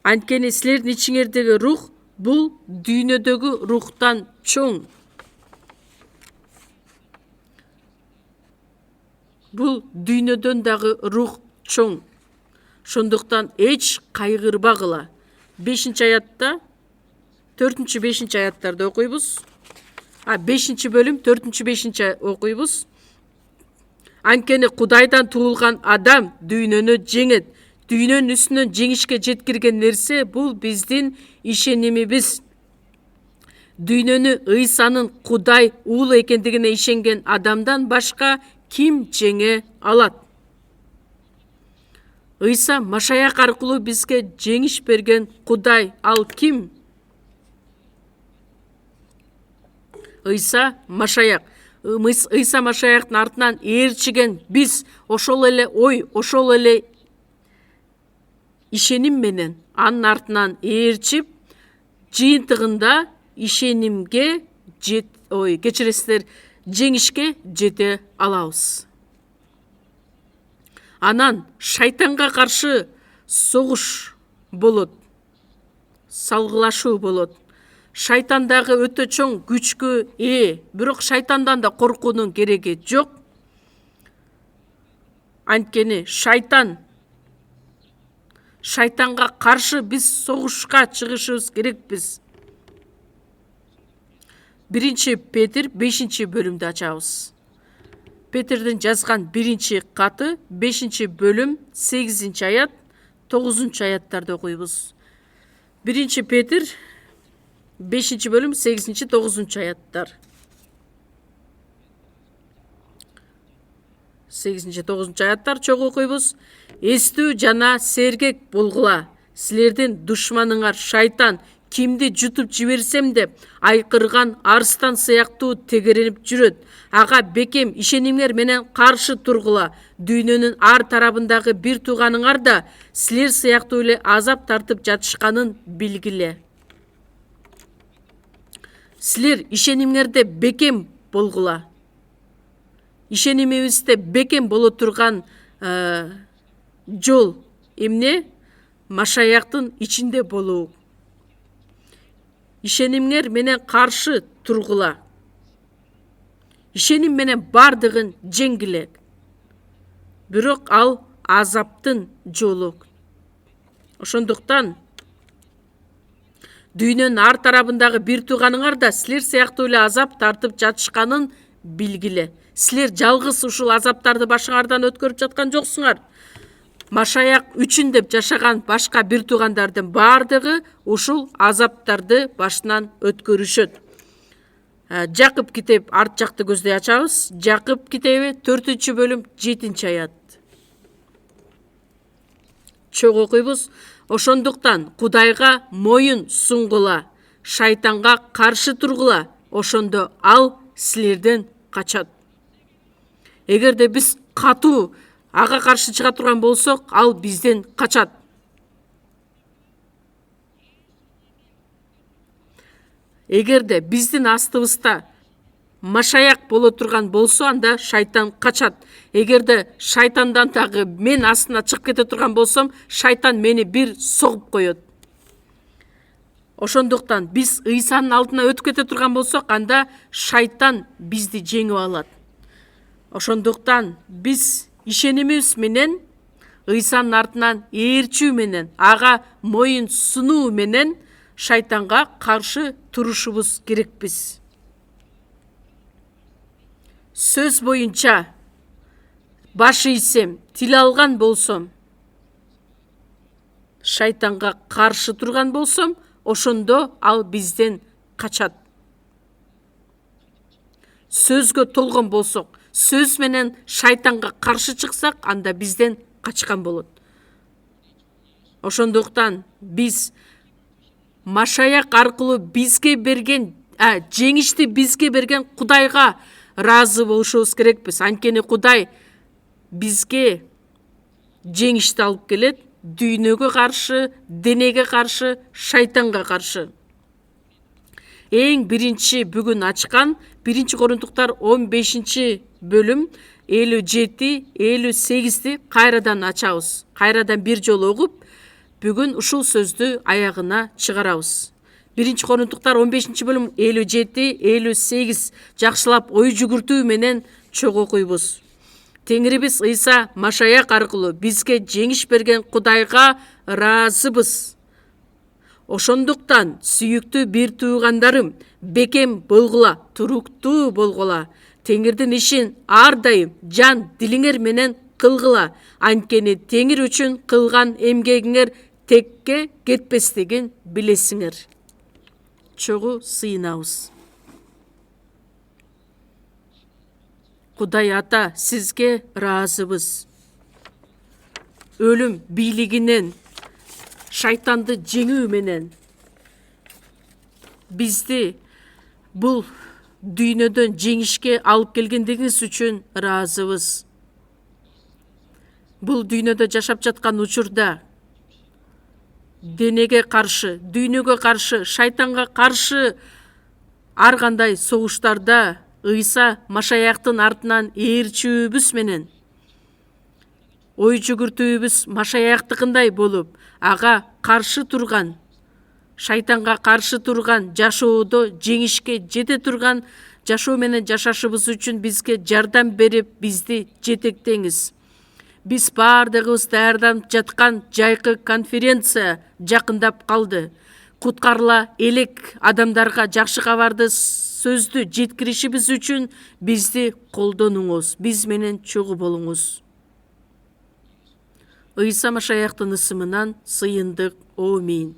Анткени силердин ичиңердеги рух бул дүйнөдөгү рухтан чоң. Бул дүйнөдөн дагы рух чоң. Ошондуктан эч кайгырбагыла. 5-аятта 4-5 аяттарды окуйбуз. 5-бөлүм 4-5 окуйбуз. Анткени Кудайдан туулган адам дүйнөнү жеңет. Дүйнөнүн үстүнөн жеңишке жеткирген нерсе бул биздин ишенимибиз. Дүйнөнү Ыйсанын Кудай уулу экендигине ишенген адамдан башка ким жеңе алат? Ыйса Машаяк аркылуу бизге жеңиш берген Кудай, ал ким? Ыйса Машаяк. Ыйса Машаяктын артынан ээрчиген биз ошол эле ой, ошол эле ишеним менен анын артынан ээрчип, жыйынтыгында ишенимге кечиресиздер, жеңишке жете алабыз. Анан шайтанга каршы согуш болот, салгылашуу болот. Шайтан дагы өтө чоң күчкө ээ, бирок шайтандан да коркуунун кереги жок. Анткени шайтанга каршы биз согушка чыгышыбыз керекпиз. 1-Петр 5-бөлүмдү ачабыз. Петрдин жазган 1-каты 5-бөлүм 8-аят 9-аяттарды окуйбуз. 1-Петр 5-бөлүм 8-9 аяттар. 8-9 аяттар чогуу окуйбуз. Эстүү жана сергек болгула. Силердин душманыңар шайтан кимди жутуп жиберсем деп айкырган арстан сыяктуу тегеренип жүрөт. Ага бекем ишенимер менен каршы тургула. Дүйнөнүн ар тарабындагы бир тууганыңар да силер сыяктуу эле азап тартып жатышканын билгиле. Силер ишенимдерде бекем болгула. Ишенимибизде бекем боло турган жол эмне? Машаяктын ичинде болуу. Ишенимдер менен каршы тургула. Ишеним менен бардыгын жеңгиле. Бирок ал азаптын жолу. Ошондуктан дүйнөнүн ар тарабындагы бир тууганыңар да силер сыяктуу эле азап тартып жатышканын билгиле. Силер жалгыз ушул азаптарды башыңардан өткөрүп жаткан жоксуңар. Машаяк үчүн деп жашаган башка бир туугандардын бардыгы ушул азаптарды башынан өткөрүшөт. Жакып китеп арт жакты көздөй ачабыз. Жакып китеби 4-бөлүм 7-аят. Чогуу окуйбуз. Ошондуктан Кудайга моюн сунгула, шайтанга каршы тургула, ошондо ал силерден качат. Эгерде биз катуу ага каршы чыга турган болсок, ал бизден качат. Эгерде биздин астыбызда машаяк боло турган болсо, анда шайтан качат. Эгерде шайтандан тагы мен астына чыгып кете турган болсом, шайтан мени бир согуп коет. Ошондуктан биз Ыйсанын алдына өтүп кете турган болсок, анда шайтан бизди жеңип алат. Ошондуктан биз ишенимибиз менен, Ыйсанын артынан ээрчүү менен, ага моюн сунуу менен шайтанга каршы турушубуз керекпиз. Сөз боюнча баш ийсем, тил алган болсом, шайтанга каршы турган болсом, ошондо ал бизден качат. Сөзгө толгон болсок, сөз менен шайтанга каршы чыксак, анда бизден качкан болот. Ошондуктан биз машаяк аркылуу бизге берген, жеңишти бизге берген Кудайга разы болушубуз керекпиз. Анткени Кудай бизге жеңишти алып келет, дүйнөгө каршы, денеге каршы, шайтанга каршы. Эң биринчи бүгүн ачкан 1 Корунтуктар 15-бөлүм 57-58-ти кайрадан ачабыз. Кайрадан бир жолу окуп, бүгүн ушул сөздү аягына чыгарабыз. 1 Корунтуктар 15-бөлүм 57-58 жакшылап ой жүгүртүү менен чогуу окуйбуз. Теңирибиз Ыйса машаяк аркылуу бизге жеңиш берген Кудайга ыраазыбыз. Ошондуктан сүйүктүү бир туугандарым, бекем болгула, туруктуу болгула. Теңирдин ишин ар дайым жан дилиңер менен кылгыла. Анткени Теңир үчүн кылган эмгегиңер текке кетпестигин билесиңер. Чогуу сыйынабыз. Кудай Ата, сизге ыраазыбыз. Өлүм бийлигинен, шайтанды жеңүү менен бизди бул дүйнөдөн жеңишке алып келгендигиңиз үчүн ыраазыбыз. Бул дүйнөдө жашап жаткан учурда денеге каршы, дүйнөгө каршы, шайтанга каршы ар кандай согуштарда Ыйса машаяктын артынан ээрчүүбүз менен ой жүгүртүүбүз машаяктыкындай болуп, ага каршы турган, шайтанга каршы турган жашоодо жеңишке жете турган жашоо менен жашашыбыз үчүн бизге жардам берип, бизди жетектеңиз. Биз бардыгыбыз даярданып жаткан жайкы конференция жакындап калды. Куткарыла элек адамдарга жакшы кабарды сөздү жеткиришибиз үчүн бизди колдонуңуз, биз менен чогуу болуңуз. Ыйса машаяктын ысымынан сыйындык. Аминь.